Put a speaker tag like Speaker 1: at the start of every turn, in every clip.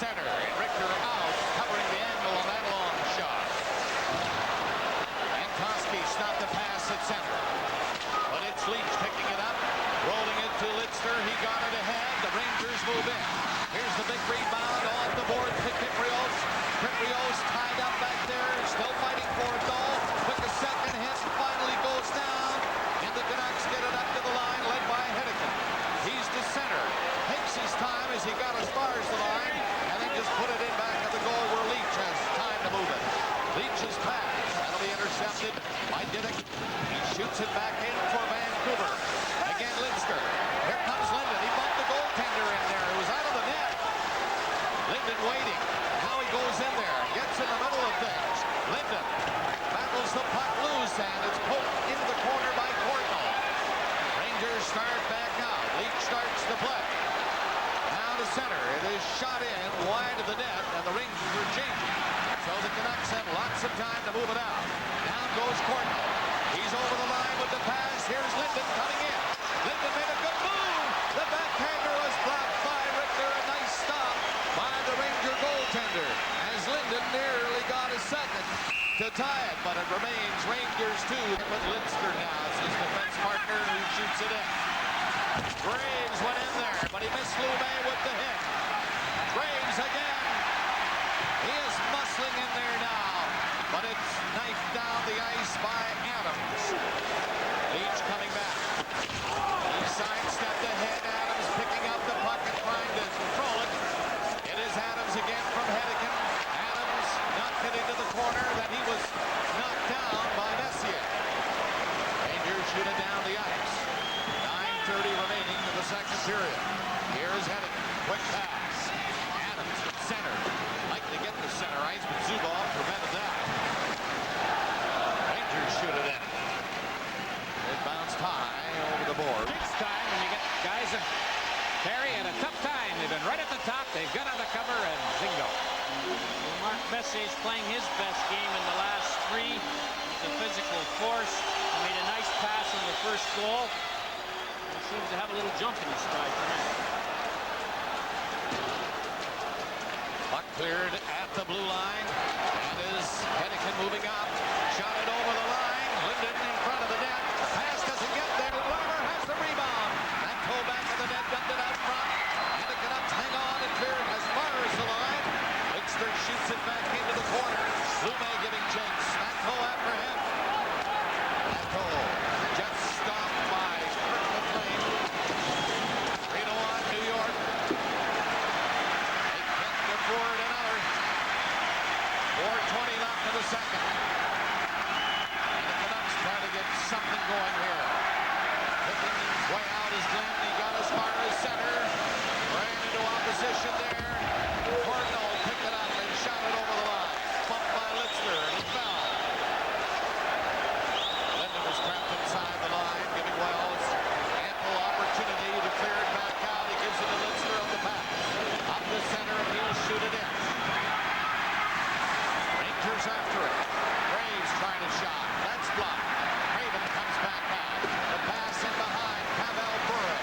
Speaker 1: center, and Richter out, covering the angle on that long shot. And Koski stopped the pass at center. But it's Leach picking it up, rolling it to Lidster. He got it ahead. The Rangers move in. Here's the big rebound off the board to Kiprios. Kiprios tied up back there, still fighting for it though. Took a second hit and finally goes down. And the Canucks get it up to the line, led by Hedican. He's the center. Takes his time as he got as far as the line, and then just put it in back at the goal where Leach has time to move it. Leach's pass. That'll be intercepted by Diddick. He shoots it back in for Vancouver. Again, Lidster. Here comes Linden. He bumped the goaltender in there. It was out of the net. Linden waiting. Now he goes in there. Gets in the middle of things. Linden battles the puck loose, and it's poked into the corner by Cordell. Rangers start back out. Leach starts the play. Now to center. It is shot in wide of the net, and the Rangers are changing. So the Canucks have lots of time to move it out. Down goes Cordell. He's over the line with the pass. Here's Linden coming in. Linden made a good move. The backhander was blocked by Richter. A nice stop by the Ranger goaltender as Linden nearly got a second to tie it, but it remains Rangers 2 with Lidster now as his defense partner who shoots it in. Graves went in there, but he missed Lume with the hit. Graves again. He is muscling in there now, but it's knifed down the ice by Adams. Leach coming back. He sidestepped ahead. Adams picking up the puck and trying to control it. It is Adams again from Hedican. Adams knocked it into the corner. Then he was knocked down by Messier. Rangers shoot it down the ice. 9:30 remaining in the second period. Here's Hedican. Quick pass. Adams at center. Like to get the center ice, but Zubov prevented that. Rangers shoot it in. It bounced high over the board.
Speaker 2: Next time when you get guys that carry at a tough time, they've been right at the top, they've got on the cover, and zingo.
Speaker 3: Mark Messier's playing his best game in the last three. He's a physical force. He made a nice pass on the first goal. He seems to have a little jump in his stride tonight.
Speaker 1: Puck cleared at the blue line. And is Hedican moving up. Shot it over the line. Linden in front of the net. The pass doesn't get there. Weber has the rebound. That pull back of the net, dumped it out front. And the Canucks hang on and clear it as far as the line. Lidster shoots it back into the corner. Lume giving chase. That pull after him. That pull just stopped by Kirk MacLean. 3-1 New York. They can't afford another. 4:20 left in the second. And the Canucks try to get something going here. Picking his way out is Glenn. He got as far as center. Ran into opposition there. Cordell picked it up and shot it over the line. Bumped by Lidster and he fell. Linden was trapped inside the line, giving Wells ample opportunity to clear it back out. He gives it to Lidster on the pass. Up the center and he'll shoot it in. Rangers after it. Graves trying to shot. That's blocked. Craven comes back out. The pass in behind. Pavel Bure.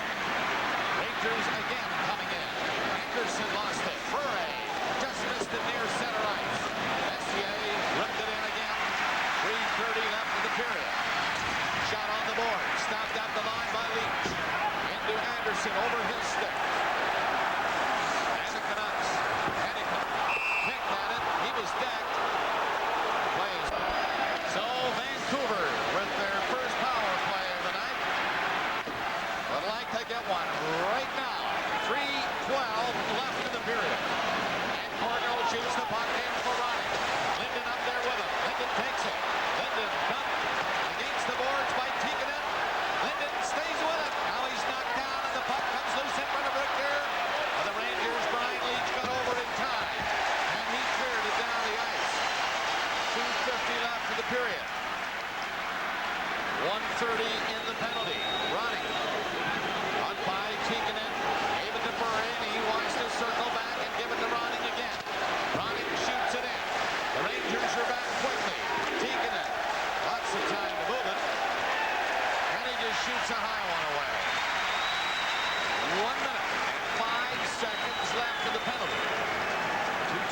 Speaker 1: Rangers again coming in. Anderson lost it.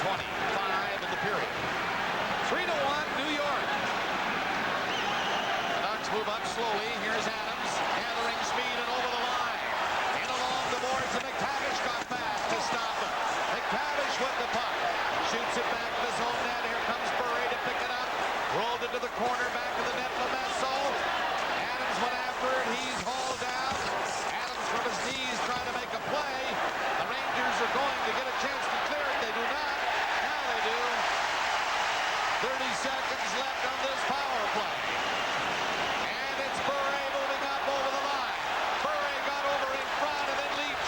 Speaker 1: 5:25 in the period. 3-1 New York. Canucks move up slowly. Here's Adams gathering speed and over the line. In along the boards, and McTavish got back to stop him. McTavish with the puck. Shoots it back to his own net. Here comes Bure to pick it up. Rolled into the corner, back to the net. Lemesso. Adams went after it. He's hauled down. Adams from his knees trying to make a play. The Rangers are going to get a chance to clear it. They do not. Now they do. 30 seconds left on this power play. And it's Bure moving up over the line. Bure got over in front, and then Leach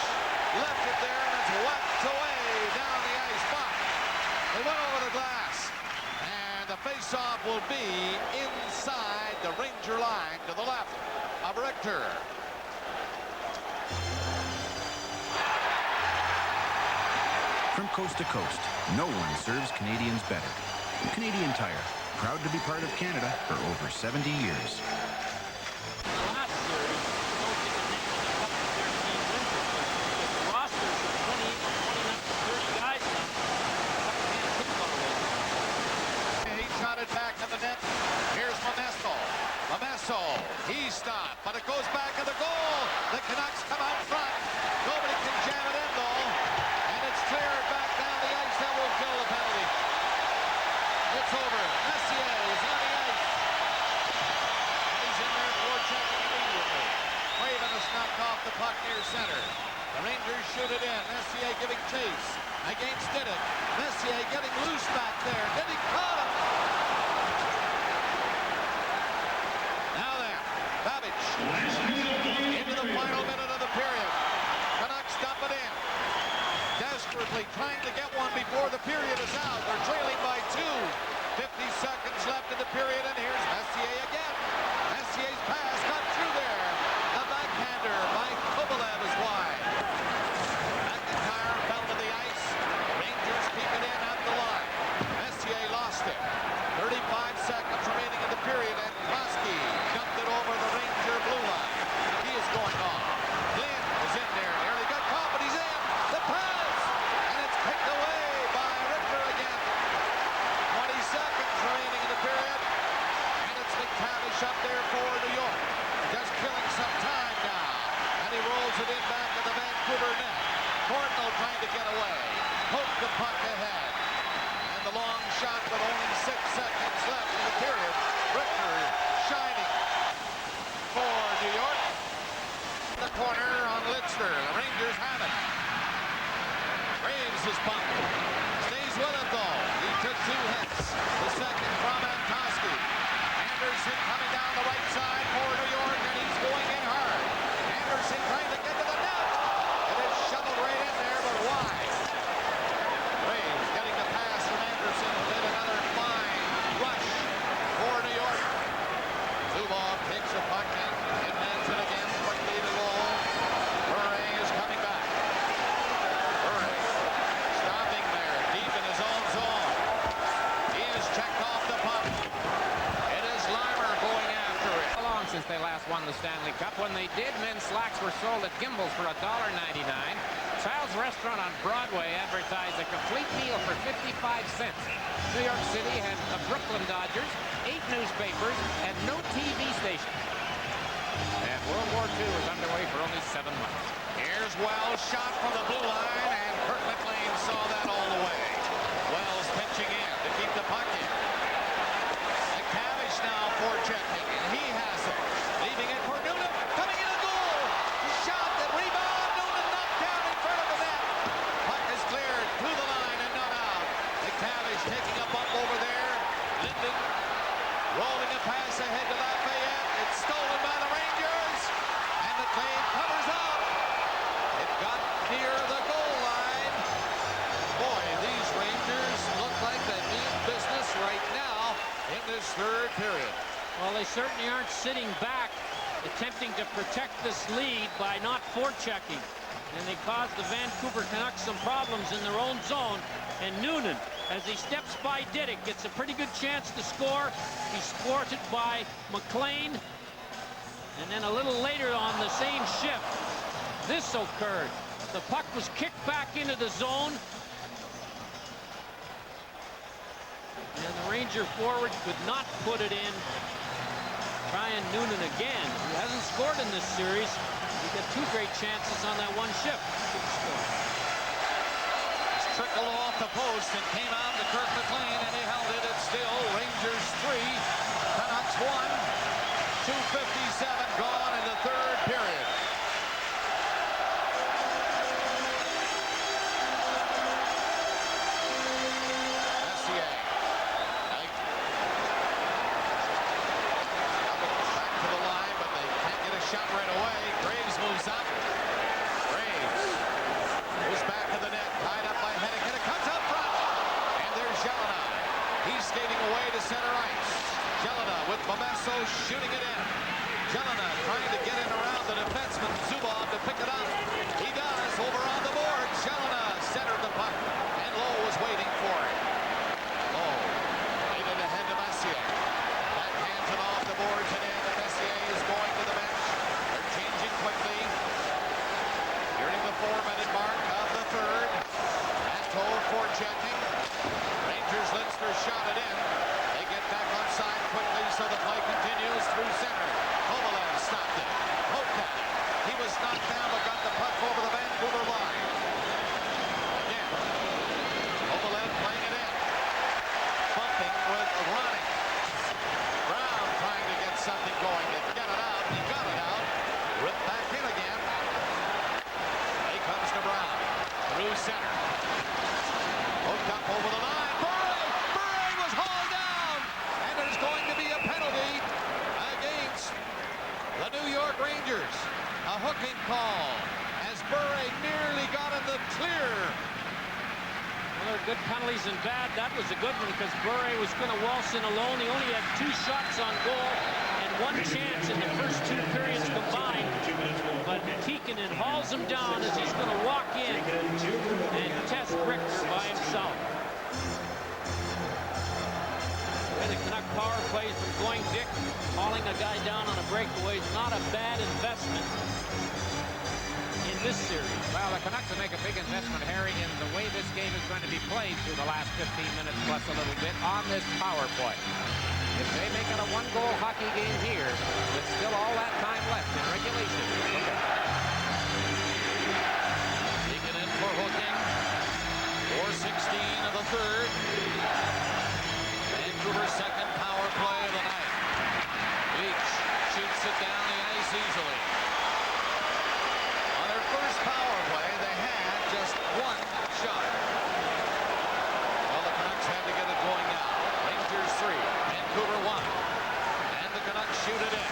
Speaker 1: left it there, and it's whacked away down the ice. But they went over the glass. And the face-off will be inside the Ranger line to the left of Richter.
Speaker 4: From coast to coast, no one serves Canadians better. Canadian Tire, proud to be part of Canada for over 70 years.
Speaker 3: In the last series, I don't think the Knicks have up to 13 wins or so. The roster is 28, 29, 30 guys now. Can't kick on away.
Speaker 1: He shot it back to the net. Here's Lemesso. Lemesso, he stopped, but it goes back to the goal. The Canucks come out front. Nobody can jam it in, though. And it's cleared back down the ice. That will kill the penalty. It's over. Messier is on the ice. And he's in there forechecking immediately. Craven has knocked off the puck near center. The Rangers shoot it in. Messier giving chase against Diddick. Messier getting loose back there. Diddick caught him. Now then, Babbage into the final minute of the period. Canucks dump it in. Desperately trying to get one before the period is out. They're trailing by 2. 50 seconds left in the period, and here's Messier again. Messier's pass got through there. The backhander by Kovalev is wide. McIntyre fell to the ice. Rangers keep it in at the line. Messier lost it. 35 seconds remaining in the period, and Klosky dumped it over the Ranger blue line. He is going off. Glenn is in there. Nearly got caught, but he's in. The pass! And it's picked away by Richter again. 20 seconds remaining in the period. And it's McTavish up there for New York. Just killing some time now. And he rolls it in back to the Vancouver net. Thorne trying to get away. Poke the puck ahead. And the long shot with only 6 seconds left in the period. Richter shining for New York. The corner on Lidster. The Rangers have it. Graves is pumped. Stays with it though. He took 2 hits. The second from Antosky. Anderson coming down the right side for New York, and he's going in hard. Anderson trying to get to the net. It is shoveled right in there, but wide. Graves getting the pass from Anderson. Did another fine rush for New York. Zubov takes a puck and mans it again quickly to goal. Bure is coming back. Bure stopping there deep in his own zone. He has checked off the puck. It is Limer going after it.
Speaker 2: How long since they last won the Stanley Cup? When they did, men's slacks were sold at Gimbel's for $1.99. Sal's Restaurant on Broadway advertised a complete meal for 55 cents. New York City had the Brooklyn Dodgers, 8 newspapers, and no TV station. And World War II was underway for only 7 months.
Speaker 1: Here's Wells, shot from the blue line, and Kurt MacLean saw that all the way. Wells pitching in to keep the puck in. McTavish now forechecking, and he has it. Leaving it for Noonan, coming in a goal. Shot, the rebound, Noonan knocked down in front of the net. Puck is cleared to the line and not out. McTavish taking a bump over there. Linden rolling a pass ahead to Lafayette. It's stolen by the Rangers, and McLean covers up. It got near the goal line. Boy, these Rangers look like they mean business right now in this third period.
Speaker 3: Well, they certainly aren't sitting back, attempting to protect this lead by not forechecking. And they caused the Vancouver Canucks some problems in their own zone. And Noonan, as he steps by Diddick, gets a pretty good chance to score. He's thwarted by MacLean. And then a little later on the same shift, this occurred. The puck was kicked back into the zone. Ranger forward could not put it in. Brian Noonan again, who hasn't scored in this series. He got 2 great chances on that one shift.
Speaker 1: It's trickled off the post and came out to Kirk MacLean, and he held it. It's still Rangers 3, Canucks 1. 2:57 gone in the third period. Shot right away. Graves moves up. Graves goes back to the net. Tied up by Hennick. And it comes up front. And there's Jelena. He's skating away to center ice. Jelena with Momesso shooting it in. Jelena trying to get in around the defenseman Zubov to pick it up. He does. Over on the board. Jelena centered the puck. And Lowe was waiting for it. Lowe made it ahead to Messier. Backhands it off the boards and in. Messier is going to the bench. Changing quickly. Nearing the 4-minute mark of the third. Anto forechecking. Rangers Lindster shot it in. They get back on side quickly, so the play continues through center. Kovalev stopped it. Hotka. He was knocked down but got the puck over the Vancouver line. Again. Kovalev playing it in. Bumping with Ronnie. Brown trying to get something going. Get it out. He got it out. Ripped back in again. He comes to Brown. Through center. Hooked up over the line. Bure was hauled down. And there's going to be a penalty against the New York Rangers. A hooking call as Bure nearly got in the clear.
Speaker 3: Well, there are good penalties and bad. That was a good one because Bure was going to waltz in alone. He only had 2 shots on goal and 1 chance in the first 2 periods combined. But Tikkanen hauls him down as he's going to walk in and test Richter by himself. The Canuck power plays from going Dick, hauling a guy down on a breakaway is not a bad investment in this series.
Speaker 2: Well, the Canucks will make a big investment, Harry, in the way this game is going to be played through the last 15 minutes plus a little bit on this power play. If they make it a 1-goal hockey game here, with still all that time left in regulation.
Speaker 1: Taken in for hooking. 4:16 of the third. Vancouver's second power play of the night. Leach shoots it down the ice easily. On their first power play, they had just 1 shot. Well, the Canucks had to get it going now. Rangers 3, Vancouver 1. And the Canucks shoot it in.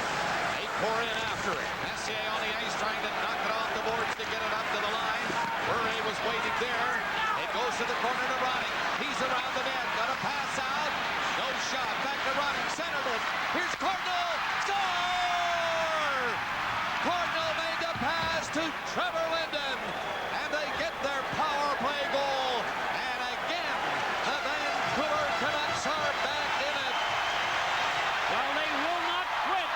Speaker 1: They pour in after it. Messier on the ice trying to knock it off the boards to get it up to the line. Bure was waiting there. It goes to the corner to Ronning. He's around the net. Got a pass out. No shot. Back to Ronning. Centered it. Here's Cardinal. Score! Cardinal made the pass to Trevor Linden. And they get their power play goal. And again, the Vancouver Canucks are back in it.
Speaker 3: Well, they will not quit.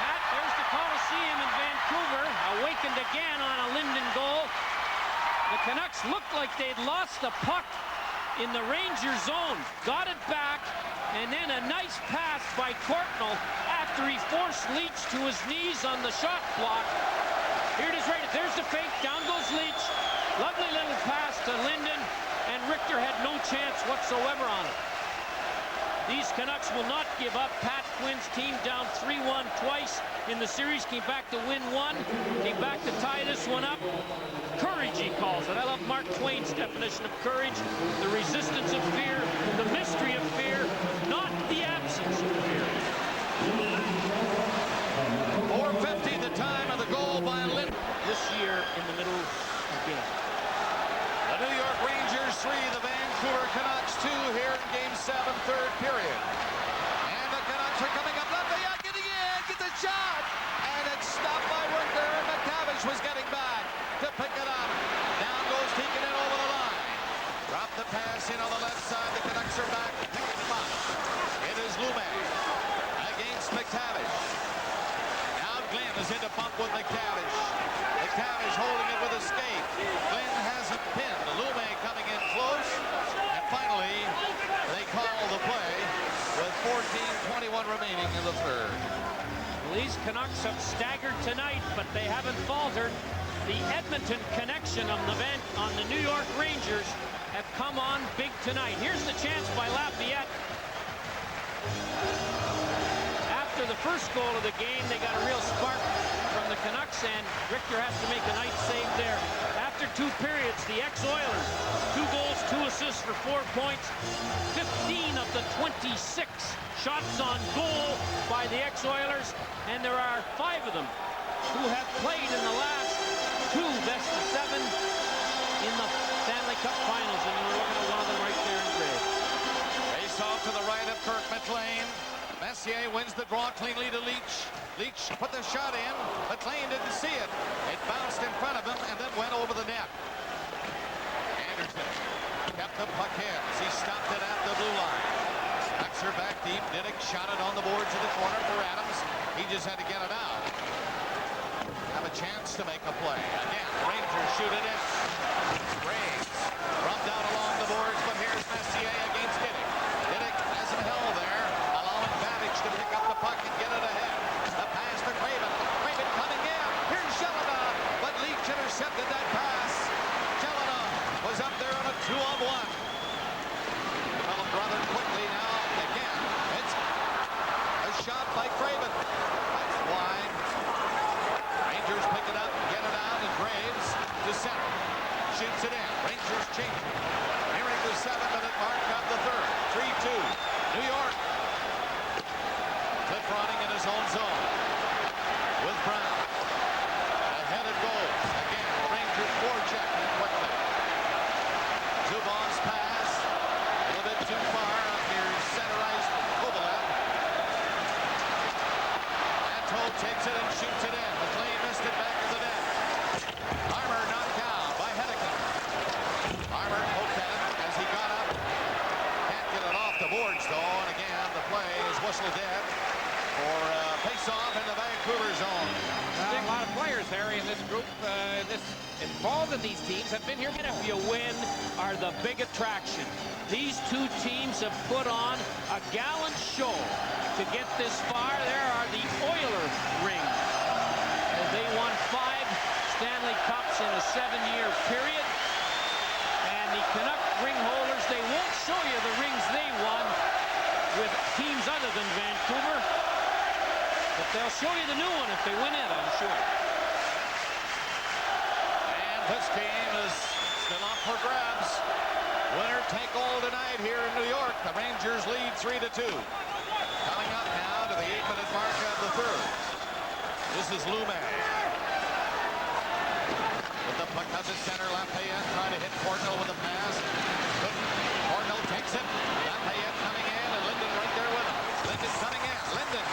Speaker 3: Pat, there's the Coliseum in Vancouver, awakened again on a Linden goal. The Canucks looked like they'd lost the puck in the Ranger zone. Got it back, and then a nice pass by Courtnall after he forced Leach to his knees on the shot block. Here it is right. There's the fake. Down goes Leach. Lovely little pass to Linden, and Richter had no chance whatsoever on it. These Canucks will not give up. Pat Quinn's team down 3-1 twice in the series. Came back to win 1. Came back to tie this one up. Courage, he calls it. I love Mark Twain's definition of courage. The resistance of fear, the mystery of fear, not the absence of fear.
Speaker 1: 4:50, the time of the goal by Linden.
Speaker 3: This year in the middle of the game.
Speaker 1: The New York Rangers 3, the Vancouver Canucks 2 here in Game 7, third period. And the Canucks are coming up. Lafayette getting in, gets a shot, and it's stopped by Richter, and McTavish was getting back to pick it up. Down goes Tikkanen over the line. Drop the pass in on the left side. The Canucks are back, picking them up. It is Lume against McTavish. Now Glenn is in to bump with McTavish. McTavish holding it with a skate. Glenn hasn't pinned. Lume coming in close. And finally, they remaining in the third.
Speaker 3: Well, these Canucks have staggered tonight, but they haven't faltered. The Edmonton connection on the New York Rangers have come on big tonight. Here's the chance by Lafayette. After the first goal of the game, they got a real spark from the Canucks, and Richter has to make a nice save there. After 2 periods, the ex-Oilers, 2 goals, 2 assists for 4 points. 15 of the 26 shots on goal by the ex-Oilers, and there are 5 of them who have played in the last 2 best-of-7 in the Stanley Cup Finals, and you're looking at one of them right there in gray.
Speaker 1: Face off to the right of Kirk MacLean. Messier wins the draw cleanly to Leach. Leach put the shot in. MacLean didn't see it. It bounced in front of him and then went over the net. Anderson kept the puck in as he stopped it at the blue line. Backs her back deep. Diddick shot it on the boards in the corner for Adams. He just had to get it out. Have a chance to make a play. Again, Rangers shoot it in. Graves rubbed out along the boards, but here's Messier against Diddick. Diddick has him held there, allowing Babbage to pick up the puck and get it ahead. The pass to Craven. Craven coming in. Here's Jelena, but Leach intercepted that pass. Jelena was up there on a 2-on-1. Developed rather quickly now. Again, it's a shot by Craven. That's wide. Rangers pick it up, get it out, and Graves to center. Shoots it in. Rangers changing. Nearing the 7-minute mark of the third. 3-2. New York. Cliff running in his own zone. With Brown. Ahead it goes. Again, Rangers forechecking quickly. Zubov's pass. A little bit too far up near center ice for Kovalev. Anto takes it and shoots it in. MacLean missed it back to the net. Armour knocked down by Hedican. Armour poked at it as he got up. Can't get it off the boards though, and again the play is whistled dead for face-off in the Vancouver zone.
Speaker 2: A lot of players, Harry, in this group involved in these teams have been here.
Speaker 3: And if you win, are the big attraction. These 2 teams have put on a gallant show to get this far. There are the Oilers rings. They won 5 Stanley Cups in a 7-year period. And the Canuck ring holders, they won't show you the rings they won with teams other than Vancouver. But they'll show you the new one if they win it, I'm sure.
Speaker 1: And this game is still up for grabs. Winner take all tonight here in New York. The Rangers lead 3-2. Coming up now to the 8-minute mark of the third. This is Lume. With the puck out to center, Lafayette trying to hit Cornell with a pass. Cornell takes it. Lafayette coming in, and Linden right there with him. Linden coming in. Linden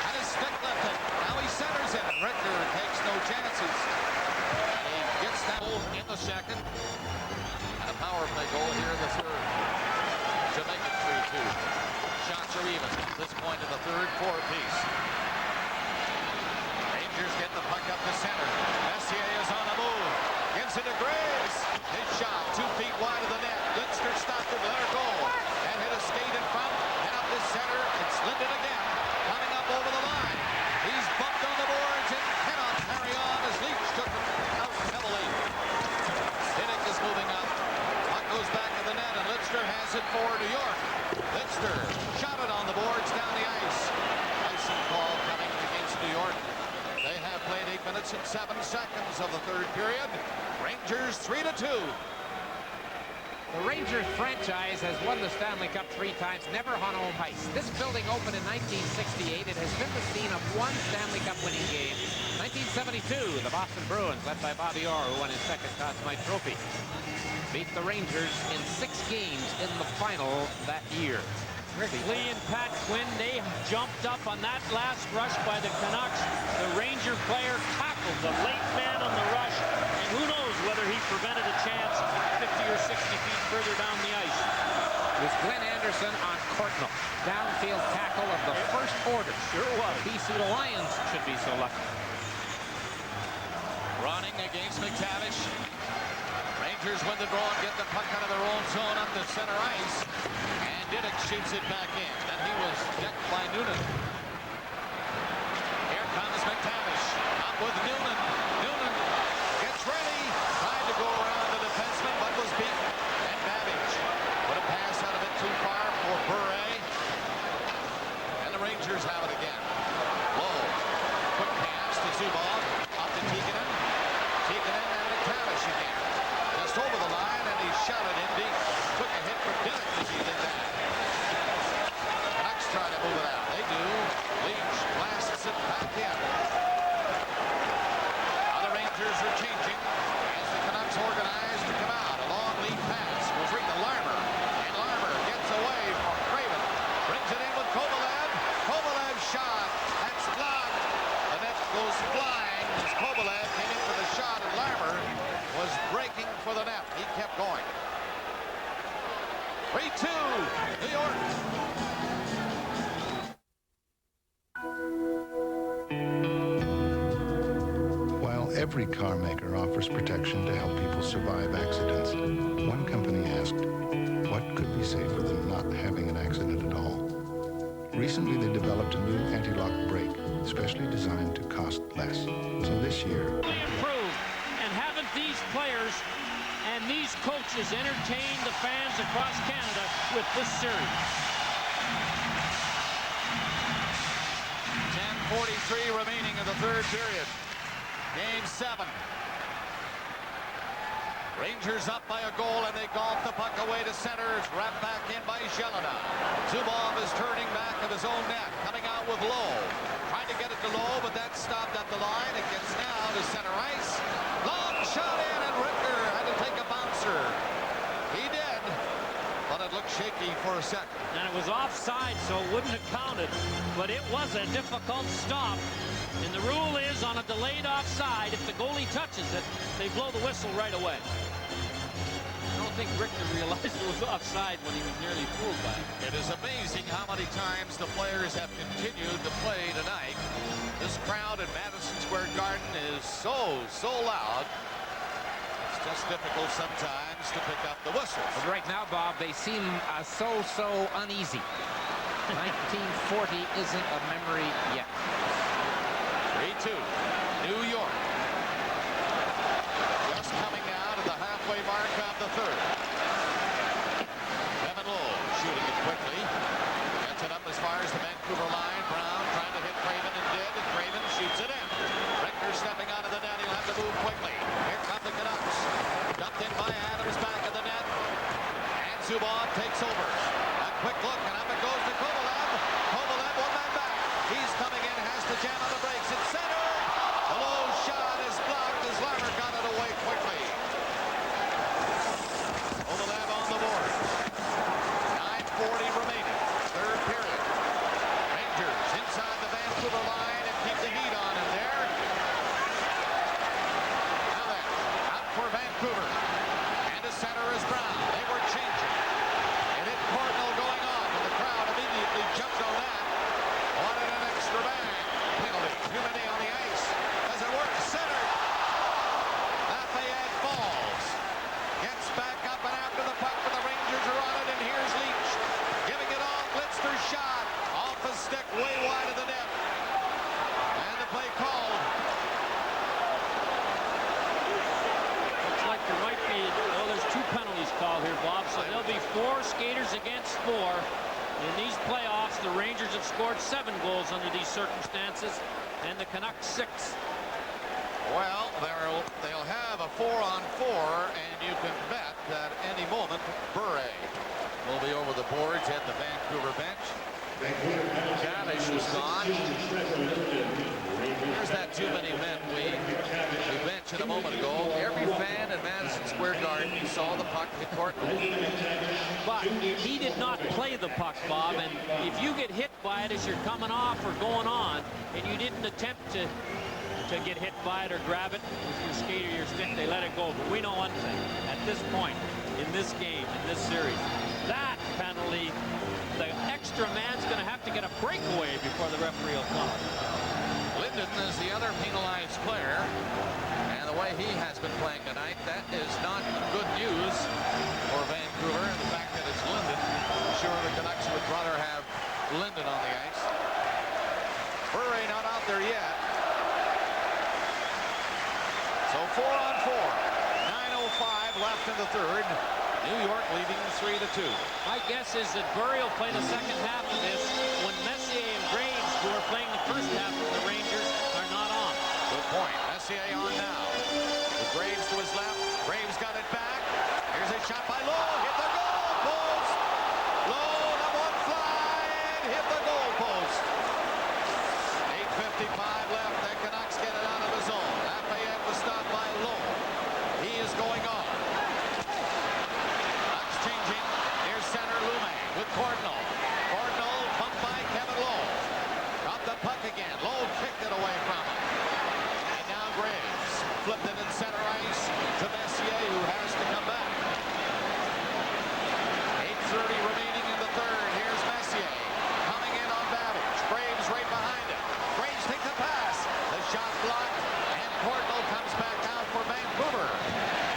Speaker 1: had his stick lifted. Now he centers it, and Richter takes no chances. And he gets that goal in the second. And a power play goal here in the third to make it 3-2. Shots are even at this point in the third, 4 apiece. Rangers get the puck up to center. Messier is on the move. Gives it to Graves. His shot 2 feet wide of the net. Lidster stopped it, let her go. And hit a skate in front. And up the center. It's Linden again. Coming up over the line. He's bumped on the boards and cannot carry on as Leach took him out heavily. Diddick is moving up. Puck goes back to the net, and Lidster has it for New York. Lidster shot it on the boards down the ice. Icing call coming against New York. They have played 8 minutes and 7 seconds of the third period. Rangers 3-2.
Speaker 2: The Rangers franchise has won the Stanley Cup 3 times, never on home ice. This building opened in 1968. It has been the scene of 1 Stanley Cup winning game. 1972, the Boston Bruins, led by Bobby Orr, who won his 2nd Conn Smythe Trophy, beat the Rangers in 6 games in the final that year.
Speaker 3: Lee and Pat Quinn, they jumped up on that last rush by the Canucks. The Ranger player tackled the late man on the rush, and who knows whether he prevented a chance 50 or 60 feet further down the ice.
Speaker 2: It was Glenn Anderson on Courtnall. Downfield tackle of the first order.
Speaker 3: Sure was.
Speaker 2: BC Lions should be so lucky.
Speaker 1: Running against McTavish. Rangers win the draw and get the puck out of their own zone up to center ice. And Didick shoots it back in, and he was decked by Noonan. Here comes McTavish. Up with Noonan. Noonan gets ready. Tried to go around the defenseman, but was beaten. And Babbage put a pass out of it too far for Bure. And the Rangers have it again. Low. Quick pass to Zubov. Up to Tikkanen. Tikkanen and McTavish again. Just over the line, and he shot it in deep. Took a hit from Didick as he did that. Canucks try to move it out. They do. Leach blasts it back in. Other Rangers are changing as the Canucks organize to come out. A long lead pass will bring to Larmer. And Larmer gets away from Craven. Brings it in with Kovalev. Kovalev shot. That's blocked. The net goes flying as Kovalev came in for the shot, and Larmer was breaking for the net. He kept going. 3-2, New York.
Speaker 5: While every car maker offers protection to help people survive accidents, one company asked, what could be safer than not having an accident at all? Recently, they developed a new anti-lock brake, specially designed to cost less. So this year,
Speaker 3: Improved, and haven't these players and these coaches entertain the fans across Canada with this series?
Speaker 1: 10:43 remaining in the third period. Game 7. Rangers up by a goal, and they golf the puck away to center. It's wrapped back in by Jelena. Zubov is turning back of his own net, coming out with Lowe. Trying to get it to Lowe, but that's stopped at the line. It gets now to center ice. Long shot in, and Ritter had to take a bouncer. He did, but it looked shaky for a second.
Speaker 3: And it was offside, so it wouldn't have counted, but it was a difficult stop. And the rule is on a delayed offside, if the goalie touches it, they blow the whistle right away. I don't think Richter realized it was offside when he was nearly fooled by it.
Speaker 1: It is amazing how many times the players have continued to play tonight. This crowd at Madison Square Garden is so loud. It's just difficult sometimes to pick up the whistles.
Speaker 2: But right now, Bob, they seem so uneasy. 1940 isn't a memory yet.
Speaker 1: 3-2, New York. Just coming out of the halfway mark of the third. Kevin Lowe shooting it quickly. Gets it up as far as the Vancouver line. Brown trying to hit Craven and did, and Craven shoots it in. Richter stepping out of the net. He'll have to move quickly. Here come the Canucks. Dumped in by Adams, back of the net. And Zubov takes over. A quick look, and up it goes to Kovalev. Kovalev, one man back. He's coming in, has to jam on the brakes. It's center. The low shot is blocked as Larmer got it away quickly. Kovalev on the board. 9:40 remaining. Third period. Rangers inside the Vancouver line and keep the heat on in there. Now then, out for Vancouver. And to center is Brown. They were changing. And it Cardinal going on, and the crowd immediately jumped on that. Wanted an extra bang. Penalty. Too many on the ice. Does it work? Center. Lafayette falls. Gets back up and after the puck, but the Rangers are on it, and here's Leach. Giving it on. Litzner's shot. Off a stick way wide of the net. And the play called.
Speaker 3: Looks like there might be, well, there's 2 penalties called here, Bob, so there'll be 4 skaters against 4. In these playoffs, the Rangers have scored 7 goals under these circumstances, and the Canucks 6.
Speaker 1: Well, they'll have a 4-on-4, and you can bet that any moment Bure will be over the boards at the Vancouver bench. Cavish is gone. There's that too many men we mentioned a moment ago. Every fan at Madison Square Garden saw the puck hit Courtney.
Speaker 3: But he did not play the puck, Bob, and if you get hit by it as you're coming off or going on, and you didn't attempt to get hit by it or grab it with your skate or your stick, they let it go. But we know one thing, at this point, in this game, in this series, that penalty, the extra man's going to have to get a breakaway before the referee will come.
Speaker 1: Linden is the other penalized player, and the way he has been playing tonight, that is not good news for Vancouver. And the fact that it's Linden, sure the Linden on the ice. Bure not out there yet. So 4 on 4. 9:05 left in the third. New York leading 3-2.
Speaker 3: My guess is that Bure will play the second half of this when Messier and Graves, who are playing the first half of the Rangers, are not on.
Speaker 1: Good point. Messier on now. With Graves to his left. Graves got it back. Here's a shot by Lowe. Hit the goal post. Lowe, the one fly, and hit the goal post. 8:55 left. The Canucks get it out of the zone. Lafayette was stopped by Lowe. He is going on. Canucks changing. Near center, Lume with Cordnell. Cordnell pumped by Kevin Lowe. Got the puck again. Lowe kicked it away from him. And now Graves flipped it in center ice to Messier, who has to come back. 8:30 remaining in the third. Here's Messier coming in on Babbage. Graves right behind him. Graves takes the pass. The shot blocked, and Cordnell comes back out for Vancouver.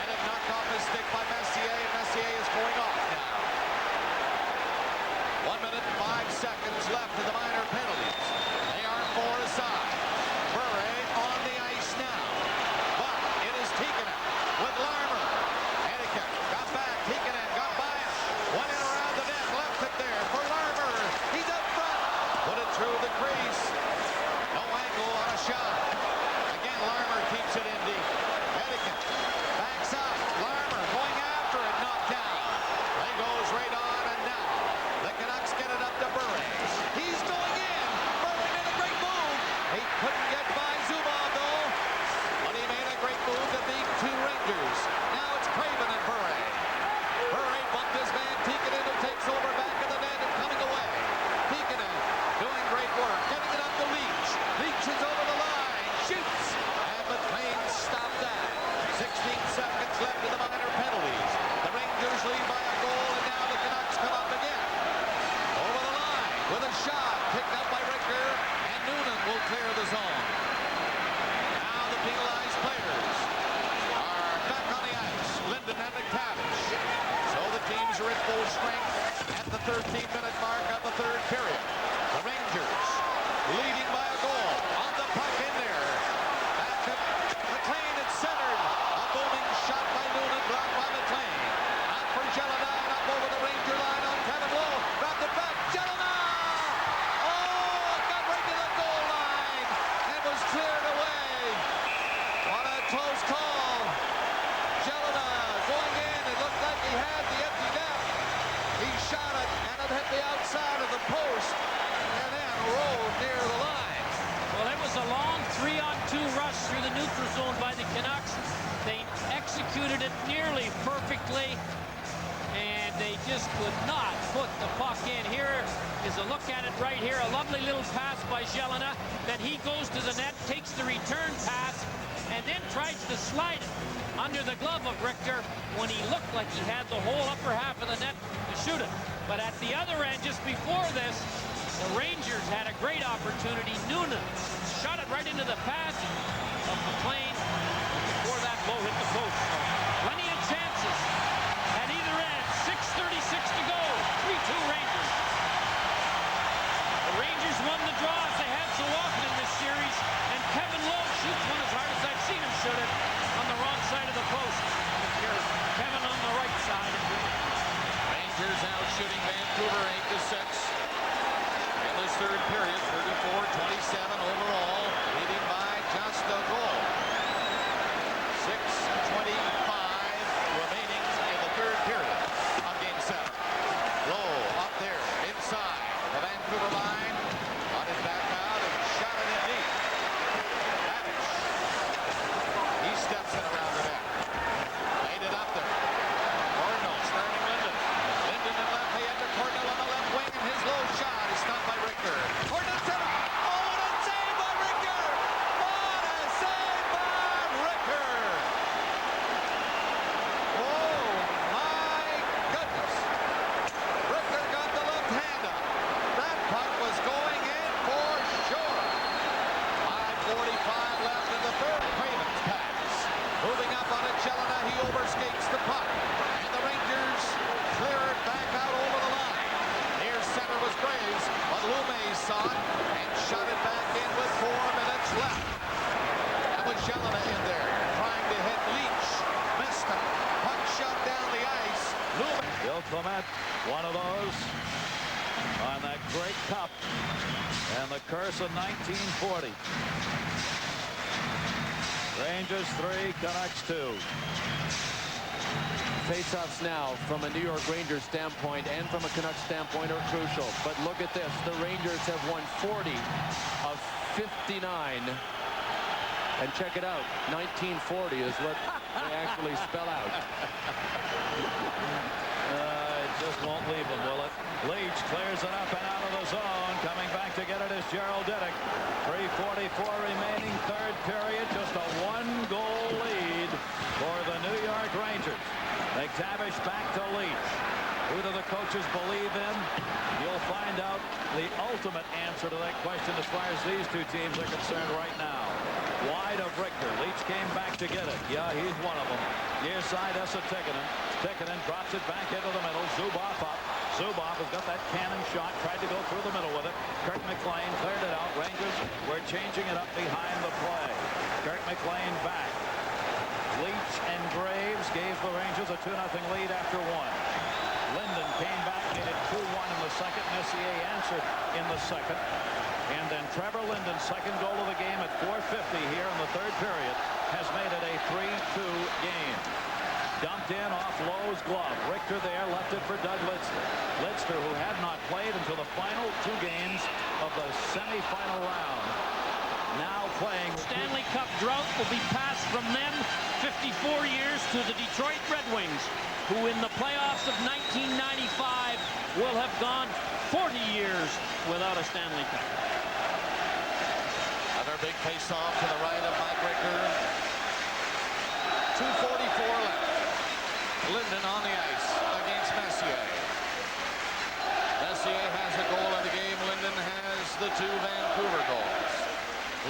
Speaker 1: And it knocked off his stick by Messier, and Messier is going off now. 1 minute and 5 seconds left in the minor penalties. They are 4 aside. Bure on the ice now. But it is Tikkanen with Larmer. Etiquette got back. Tikkanen got by him. Went in around the net. Left it there for Larmer. He's up front. Put it through the crease. No angle on a shot. Again, Larmer keeps it in deep. Etiquette backs up. Larmer going after it. Knocked down. Play goes right on, and now the Canucks get it up to Bure. He's going in. Bure made a great move. He couldn't get by Zubov, though. But he made a great move to beat 2 Rangers. Now it's Craven and Bure. Bure bumped his man Tikkanen, who takes over back in the net and coming away. Tikkanen doing great work. Getting it up to Leach. Leach is over the line. Shoots. And MacLean stopped that. 16 seconds left in the minor penalties. The Rangers lead by a goal, and now the Canucks come up again. Over the line with a shot. Picked up by Ricker, and Noonan will clear the zone. Now the penalized players are back on the ice. Linden and McTavish. So the teams are at full strength at the 13-minute mark of the third period. The Rangers leading by a goal. On the puck in there. Back to MacLean. It's centered. A booming shot by Noonan, blocked by MacLean. Out for Jelena, and up over the Ranger line on Kevin Lowe. Dropped it back. Jelena! Oh, it got right to the goal line and was cleared away. What a close call. Jelena going in. It looked like he had the empty net. He shot it, and it hit the outside of the post and then rolled near the line.
Speaker 3: Well, it was a long 3-on-2 rush through the neutral zone by the Canucks. They executed it nearly perfectly, and they just could not put the puck in. Here is a look at it right here. A lovely little pass by Jelena. Then he goes to the net, takes the return pass, and then tries to slide it under the glove of Richter when he looked like he had the whole upper half of the net to shoot it. But at the other end, just before this, the Rangers had a great opportunity. Noonan shot it right into the path of MacLean before that blow hit the post. So plenty of chances at either end. 6:36 to go. 3-2 Rangers. The Rangers won the draw as they have so often in this series, and Kevin Lowe shoots one as hard as I've seen him shoot it on the wrong side of the post. Here's Kevin on the right side.
Speaker 1: Rangers out shooting Vancouver 8-6. In this third period, 34-27 overall, leading by just a goal. 6:25 remaining in the third period of Game 7. Lowe up there inside the Vancouver line. Got it back out and shot it in deep. Babbage. He steps in around the net. Laid it up there. Cordnell starting Linden. Linden and Lafayette to Cordnell on the left wing, and his low shot is stopped by Richter. Cordnell center. Oh, what a save by Richter! What a save! face-off and shot it back in with 4 minutes left. That was Clement in there, trying to hit Leach. Missed him. Puck shot down the ice.
Speaker 6: Bill Clement, one of those on that great cup and the curse of 1940. Rangers 3, Canucks 2.
Speaker 7: Faceoffs now from a New York Rangers standpoint and from a Canucks standpoint are crucial. But look at this. The Rangers have won 40 of 59. And check it out. 1940 is what they actually spell out.
Speaker 6: It just won't leave them, will it? Leach clears it up and out of the zone. Coming back to get it is Gerald Diddick. 3:44 remaining, third period. Just a 1-goal lead for the New York Rangers. McTavish back to Leach. Who do the coaches believe in? You'll find out the ultimate answer to that question as far as these two teams are concerned right now. Wide of Richter. Leach came back to get it. Yeah, he's one of them. Near side, Esa Tikkanen. Tikkanen drops it back into the middle. Zubov up. Zubov has got that cannon shot. Tried to go through the middle with it. Kirk MacLean cleared it out. Rangers were changing it up behind the play. Kirk MacLean back. Leach and Graves gave the Rangers a 2-0 lead after 1. Linden came back, made it 2-1 in the second. Messier answered in the second. And then Trevor Linden's second goal of the game at 4:50 here in the third period has made it a 3-2 game. Dumped in off Lowe's glove. Richter there, left it for Doug Lidster. Lidster, who had not played until the final 2 games of the semifinal round. Now playing.
Speaker 3: Stanley Cup drought will be passed from them 54 years to the Detroit Red Wings, who in the playoffs of 1995 will have gone 40 years without a Stanley Cup.
Speaker 1: Another big face-off to the right of Mike Richter. 2:44 left. Linden on the ice against Messier. Messier has a goal in the game. Linden has the 2 Vancouver goals.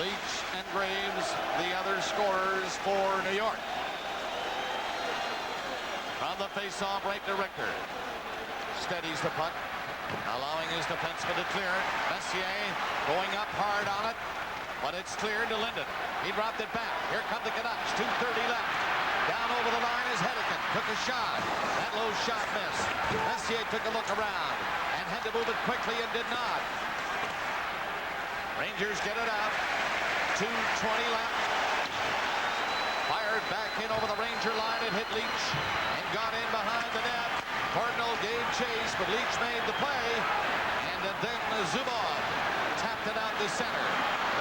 Speaker 1: Leach and Graves, the other scorers for New York. On the face-off, right to Richter. Steadies the puck, allowing his defenseman to clear it. Messier going up hard on it, but it's cleared to Linden. He dropped it back. Here come the Canucks. 2:30 left. Down over the line is Hedican. Took a shot. That low shot missed. Messier took a look around and had to move it quickly and did not. Rangers get it out. 2:20 left. Fired back in over the Ranger line and hit Leach and got in behind the net. Cardinal gave chase, but Leach made the play. And then Zubov tapped it out to center.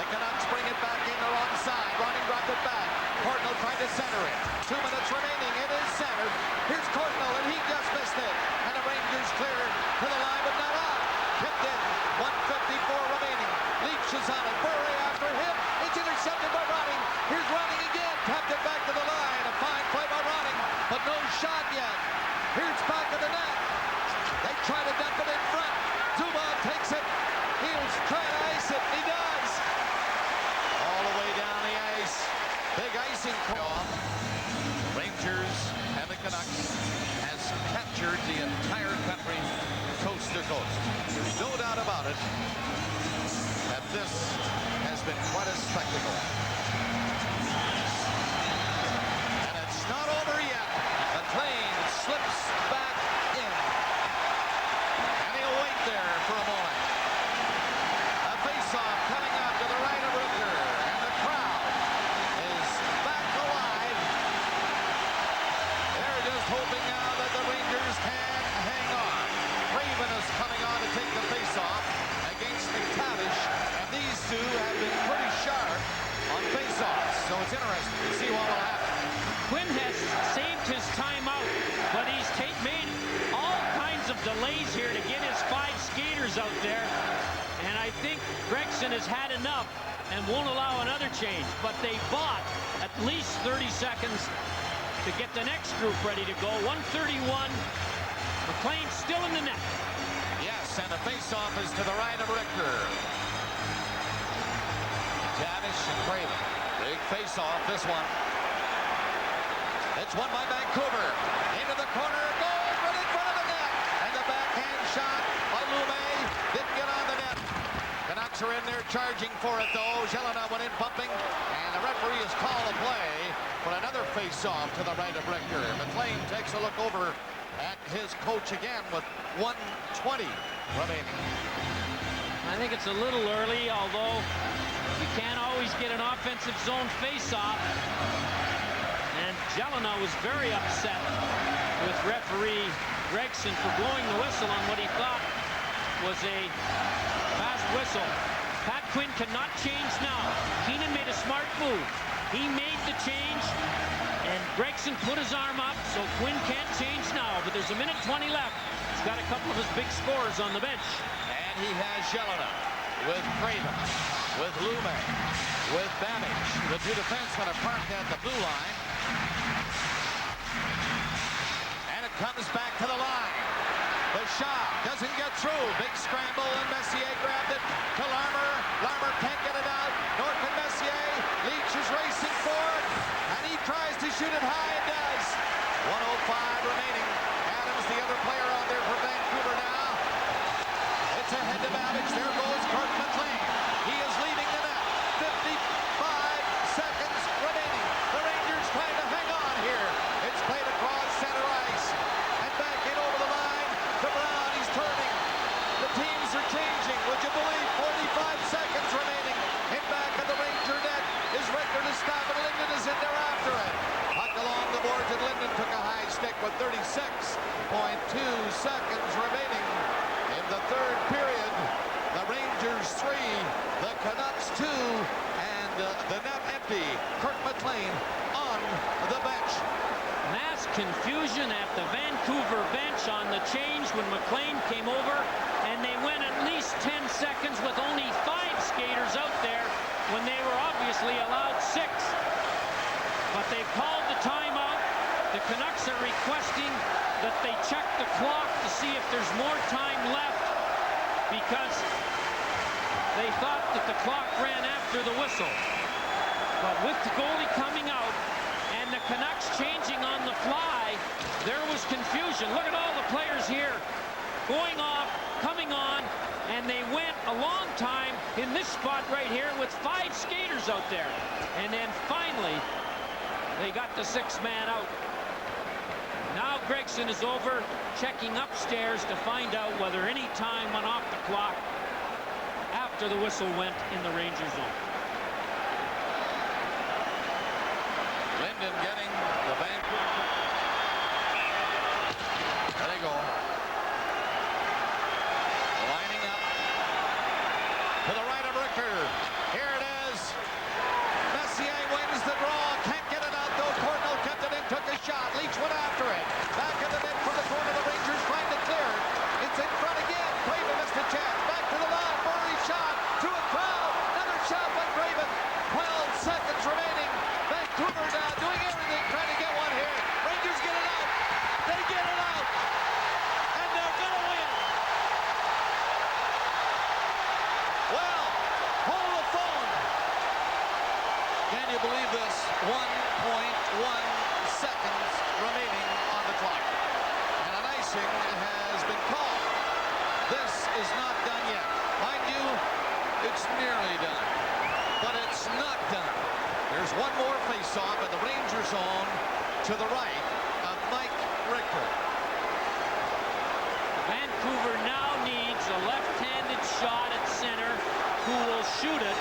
Speaker 1: The Canucks bring it back in the wrong side. Ronning dropped it back. Cardinal tried to center it. 2 minutes remaining. It is centered. Here's Cardinal, and he just missed it. And the Rangers clear to the line, but not out. Tipped in. 1:54 remaining. Leach is on it. Bure after him. It's intercepted by Ronning. Here's Ronning again. Tapped it back to the line. A fine play by Ronning, but no shot yet. Here's back of the net. They try to dump it in front. Zubov takes it. He's trying to ice it. He does. All the way down the ice. Big icing call. Rangers and the Canucks has captured the entire country coast to coast. There's no doubt about it that this has been quite a spectacle. And it's not over yet. MacLean slips back in. And he'll wait there for a moment. A face-off coming up to the right of Richter. And the crowd is back alive. They're just hoping now that the Rangers can hang on. Raven is coming on to take the face-off against McTavish. And these two have been pretty sharp on face-offs. So it's interesting to see what will happen.
Speaker 3: Quinn has saved his timeout, but he's made all kinds of delays here to get his 5 skaters out there. And I think Gregson has had enough and won't allow another change. But they bought at least 30 seconds to get the next group ready to go. 1:31. MacLean still in the net.
Speaker 1: Yes, and the face-off is to the right of Richter. Tavish and Craven. Big face-off, this one. It's won by Vancouver. Into the corner, goal right in front of the net. And the backhand shot by Lume didn't get on the net. Canucks are in there charging for it, though. Jelena went in bumping, and the referee has called a play for another face-off to the right of Richter. MacLean takes a look over at his coach again with 1:20 remaining.
Speaker 3: I think it's a little early, although you can't always get an offensive zone face-off. And Jelena was very upset with referee Gregson for blowing the whistle on what he thought was a fast whistle. Pat Quinn cannot change now. Keenan made a smart move. He made the change, and Gregson put his arm up, so Quinn can't change now. But there's 1:20 left. He's got a couple of his big scorers on the bench.
Speaker 1: And he has Jelena with Craven, with Lume, with Babbage. The two defensemen are parked at the blue line. And it comes back to the line. The shot doesn't get through. Big scramble, and Messier grabbed it to Larmer. Larmer can't get it out. North and Messier. Leach is racing forward, and he tries to shoot it high and does. 1:05 remaining. Adams, the other player out there for Vancouver now. It's ahead to Babbage. There goes Kirk MacLean. He is leaving the net. 55 seconds remaining. The Rangers trying to hang on here. It's played across center ice. And back in over the line to Brown. He's turning. The teams are changing. Would you believe 45 seconds remaining. In back of the Ranger net is Richter to stop it. Linden is in there after it. Puck along the boards, and Linden took a high stick with 36.2 seconds remaining in the third period. The Rangers 3, the Canucks 2, and the net empty. Kirk MacLean on the bench.
Speaker 3: Mass confusion at the Vancouver bench on the change when MacLean came over, and they went at least 10 seconds with only 5 skaters out there when they were obviously allowed 6. But they called the timeout. The Canucks are requesting that they check the clock to see if there's more time left, because they thought that the clock ran after the whistle. But with the goalie coming out and the Canucks changing on the fly, there was confusion. Look at all the players here going off, coming on, and they went a long time in this spot right here with 5 skaters out there. And then finally, they got the 6th man out. Now Gregson is over, checking upstairs to find out whether any time went off the clock after the whistle went in the Ranger zone.
Speaker 1: Linden getting the Vancouver. There they go. Lining up to the right of Richter. Here it is. Messier wins the draw. Can't get it out though. Cornell kept it in, took a shot. Leach went after it. Back in the net from the corner. The Rangers trying to clear it. It's in front again. Craven missed the chance. Back to the line. Murray shot to a crowd. Another shot by Craven. 12 seconds remaining. Vancouver now doing everything, trying to get one here. Rangers get it out. They get it out. And they're going to win. Well, hold the phone. Can you believe this? 1.1 seconds remaining on the clock. And an icing has been called. This is not done yet. Mind you, it's nearly done. But it's not done. There's one more face-off in the Ranger zone to the right of Mike Richter.
Speaker 3: Vancouver now needs a left-handed shot at center who will shoot it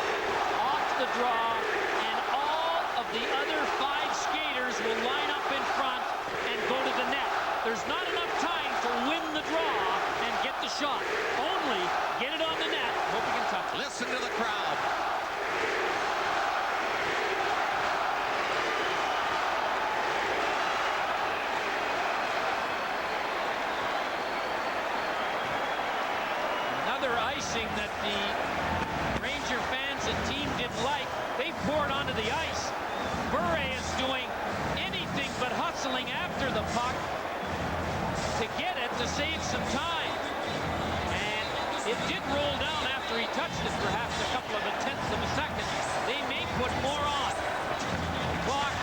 Speaker 3: off the draw, and all of the other 5 skaters will line up in front and go to the net. There's not enough time to win the draw and get the shot. Only get it on the net. Hope you can touch it.
Speaker 1: Listen to the crowd.
Speaker 3: Another icing that the Ranger fans and team didn't like. They poured onto the ice. Bure is doing anything but hustling after the puck to get it to save some time. And it did roll down after he touched it, perhaps a couple of 1/10 of a second. They may put more on. Clock.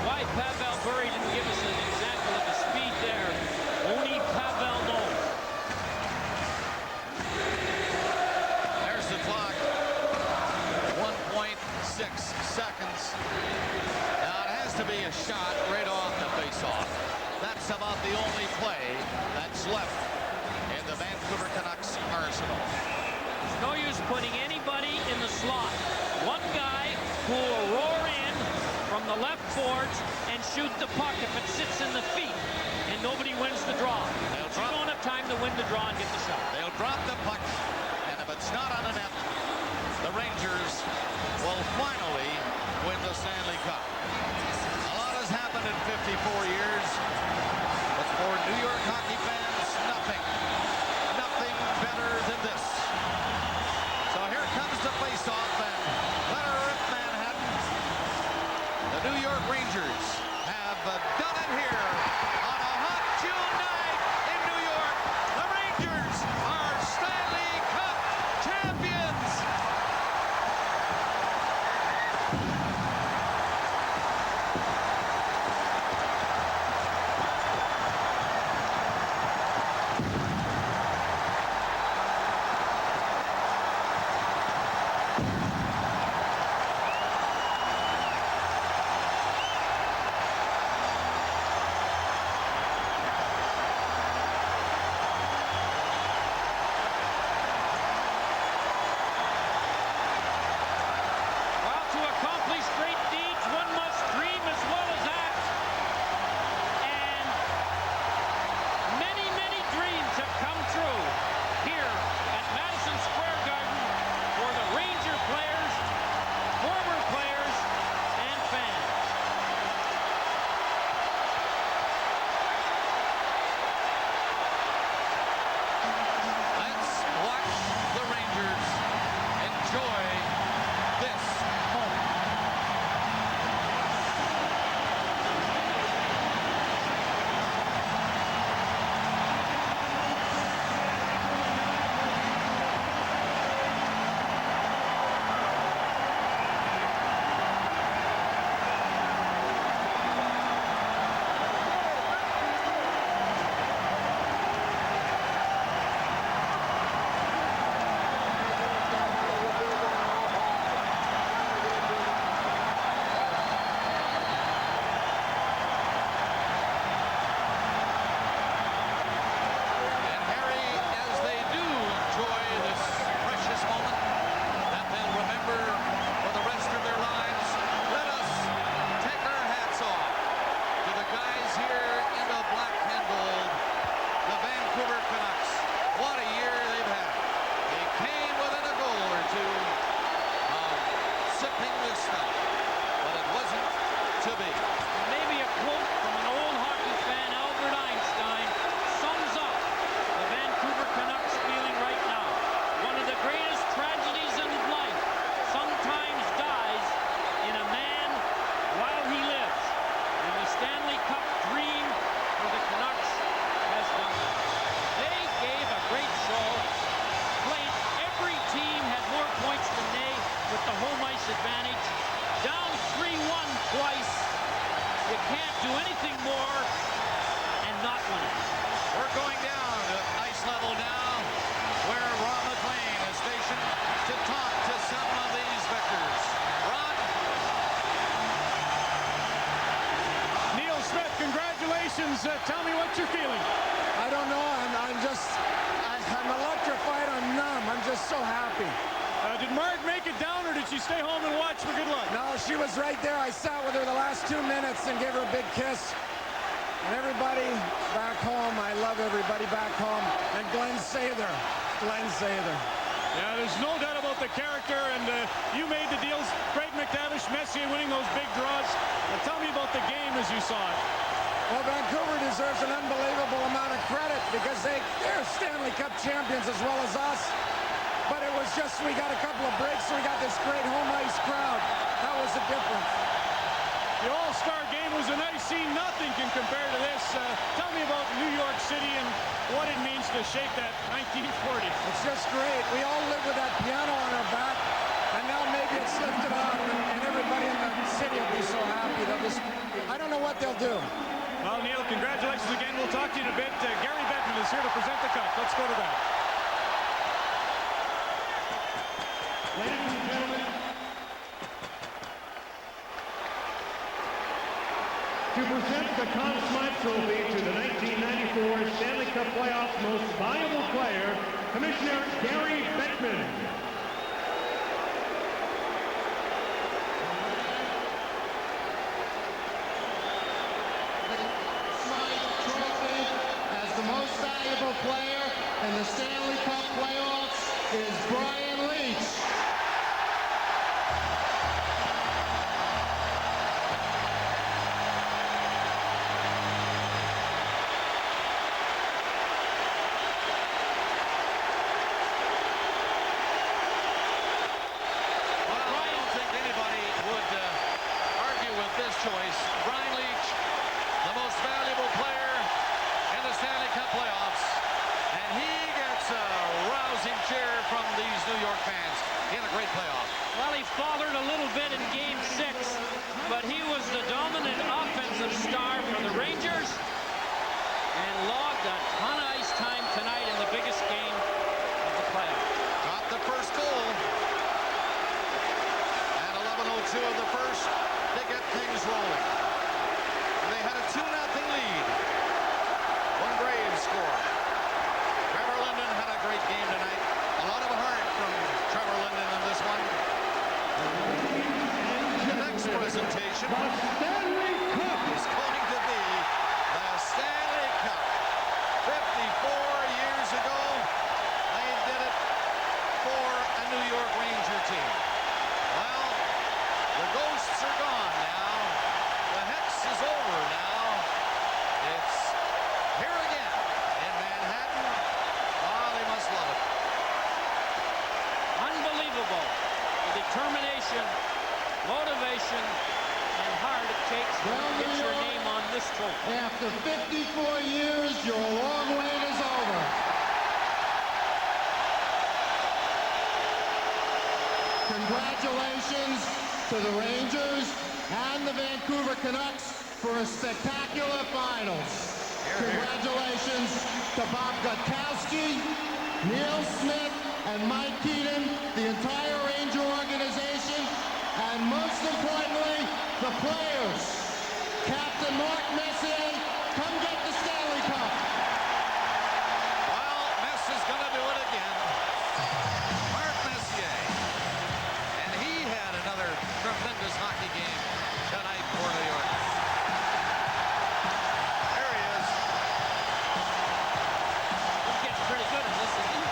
Speaker 3: Why Pavel Bure didn't give us an example of the speed there, only Pavel knows.
Speaker 1: There's the clock. is left in the Vancouver Canucks arsenal.
Speaker 3: There's no use putting anybody in the slot. One guy who will roar in from the left boards and shoot the puck if it sits in the feet, and nobody wins the draw. You don't have time to win the draw and get the shot.
Speaker 1: They'll drop the puck, and if it's not on the net, the Rangers will finally win the Stanley Cup. A lot has happened in 54 years, but for New York hockey fans, nothing better than this. So here comes the face-off, and let her rip Manhattan. The New York Rangers have done it here on a hot June night in New York. The Rangers are Stanley Cup champions.
Speaker 8: Tell me what you're feeling.
Speaker 9: I don't know. I'm electrified. I'm numb. I'm just so happy.
Speaker 8: Did Marg make it down, or did she stay home and watch for good luck?
Speaker 9: No, she was right there. I sat with her the last 2 minutes and gave her a big kiss. And everybody back home, I love everybody back home. And Glenn Sather.
Speaker 8: Yeah, there's no doubt about the character, and you made the deals. Craig McTavish, Messier winning those big draws. Tell me about the game as you saw it.
Speaker 9: Well, Vancouver deserves an unbelievable amount of credit because they're Stanley Cup champions as well as us. But it was just, we got a couple of breaks, so we got this great home ice crowd. That was the difference.
Speaker 8: The All-Star game was a nice scene. Nothing can compare to this. Tell me about New York City and what it means to shape that 1940.
Speaker 9: It's just great. We all live with that piano on our back, and now maybe it's lifted off, and everybody in the city will be so happy. I don't know what they'll do.
Speaker 8: Well, Neale, congratulations again. We'll talk to you in a bit. Gary Bettman is here to present the cup. Let's go to that. Ladies and gentlemen.
Speaker 10: to present the Conn Smythe Trophy to the 1994 Stanley Cup Playoffs Most Valuable Player, Commissioner Gary Bettman.
Speaker 11: The most valuable player in the Stanley Cup playoffs is Brian Leetch.
Speaker 1: Well, I don't think anybody would argue with this choice. Brian Leetch, the most valuable player in the Stanley Cup playoffs, and he gets a rousing cheer from these New York fans. He had a great playoff.
Speaker 3: Well, he faltered a little bit in Game 6, but he was the dominant offensive star for the Rangers and logged a ton of ice time tonight in the biggest game of the playoffs.
Speaker 1: Got the first goal. And 11:02 of the first, they get things rolling. They had a 2-0 lead. One Graves scored. Trevor Linden had a great game tonight. A lot of heart from Trevor Linden in this one. The next presentation
Speaker 10: The Stanley Cup
Speaker 1: is going to be the Stanley Cup. 54 years ago, they did it for a New York Ranger team. Well, the ghosts are gone now. The hex is over now. It's here again in Manhattan. Oh, they must love it.
Speaker 3: Unbelievable. The determination, motivation, and heart it takes to get your name on this trophy.
Speaker 11: After 54 years, your long wait is over. Congratulations to the Rangers and the Vancouver Canucks for a spectacular finals. Congratulations to Bob Gutkowski, Neale Smith, and Mike Keaton, the entire Ranger organization, and most importantly, the players. Captain Mark Messier, come get the Stanley Cup.
Speaker 1: Well, Mess is going to do it again. Mark Messier. And he had another tremendous hockey game tonight for New York. There he is.
Speaker 3: He's getting pretty good at this, isn't he?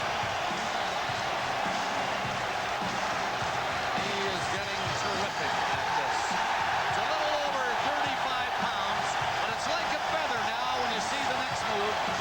Speaker 1: He is getting terrific at this. It's a little over 35 pounds, but it's like a feather now when you see the next move.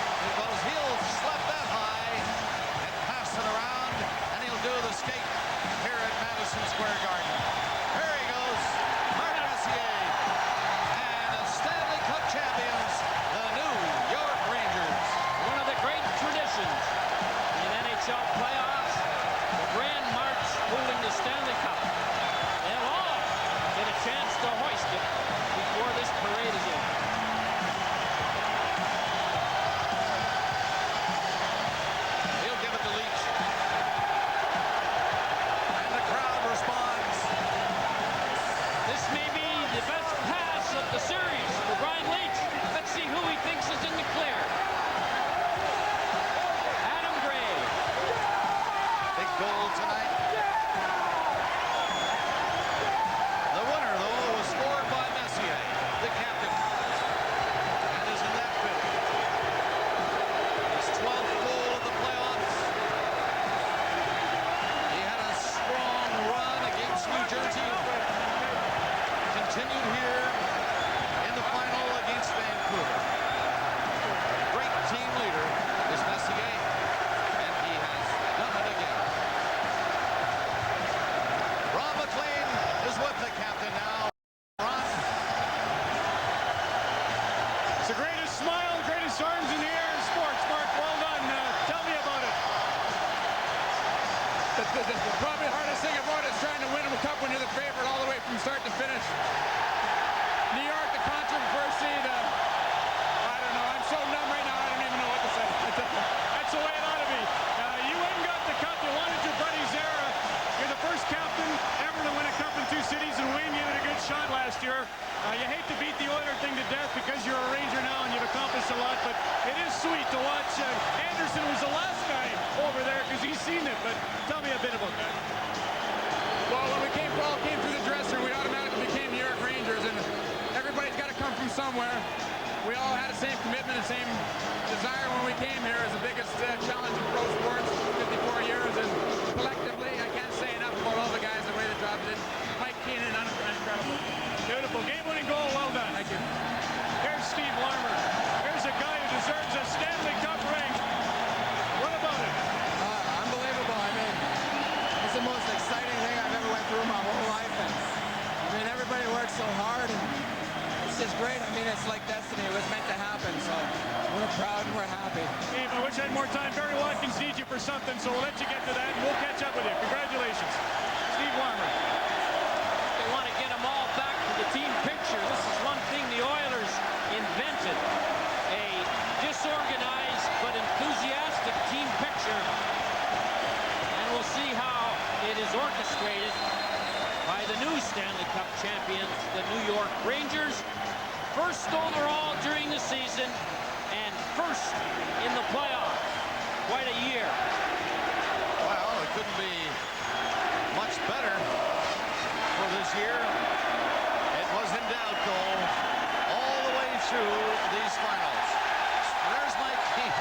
Speaker 8: time, Barry Watkins needs you for something, so we'll let you get to that, and we'll catch up with you. Congratulations. Steve Warmer.
Speaker 3: They want to get them all back to the team picture. This is one thing the Oilers invented. A disorganized but enthusiastic team picture. And we'll see how it is orchestrated by the new Stanley Cup champions, the New York Rangers. First overall during the season and first in the playoffs. Quite a year.
Speaker 1: Well, it couldn't be much better for this year. It was in doubt, though, all the way through these finals. There's Mike King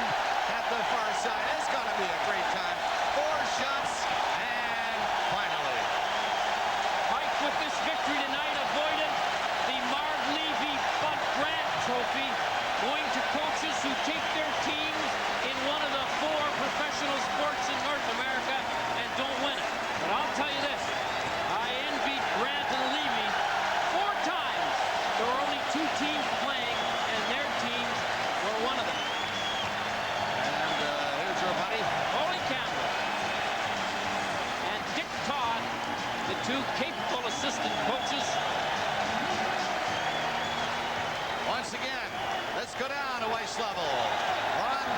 Speaker 1: at the far side. It's got to be a great time. 4 shots, and finally.
Speaker 3: Mike, with this victory tonight, avoided the Marv Levy Bunt Grant Trophy, going to coaches who take their teams in one of the 4 professional sports in North America and don't win it. But I'll tell you this, I envied Grant and Levy 4 times. There were only 2 teams playing, and their teams were one of them.
Speaker 1: And here's your buddy.
Speaker 3: Holy Campbell and Dick Todd, the 2 capable assistant coaches.
Speaker 1: Once again, let's go down to ice level. Ron.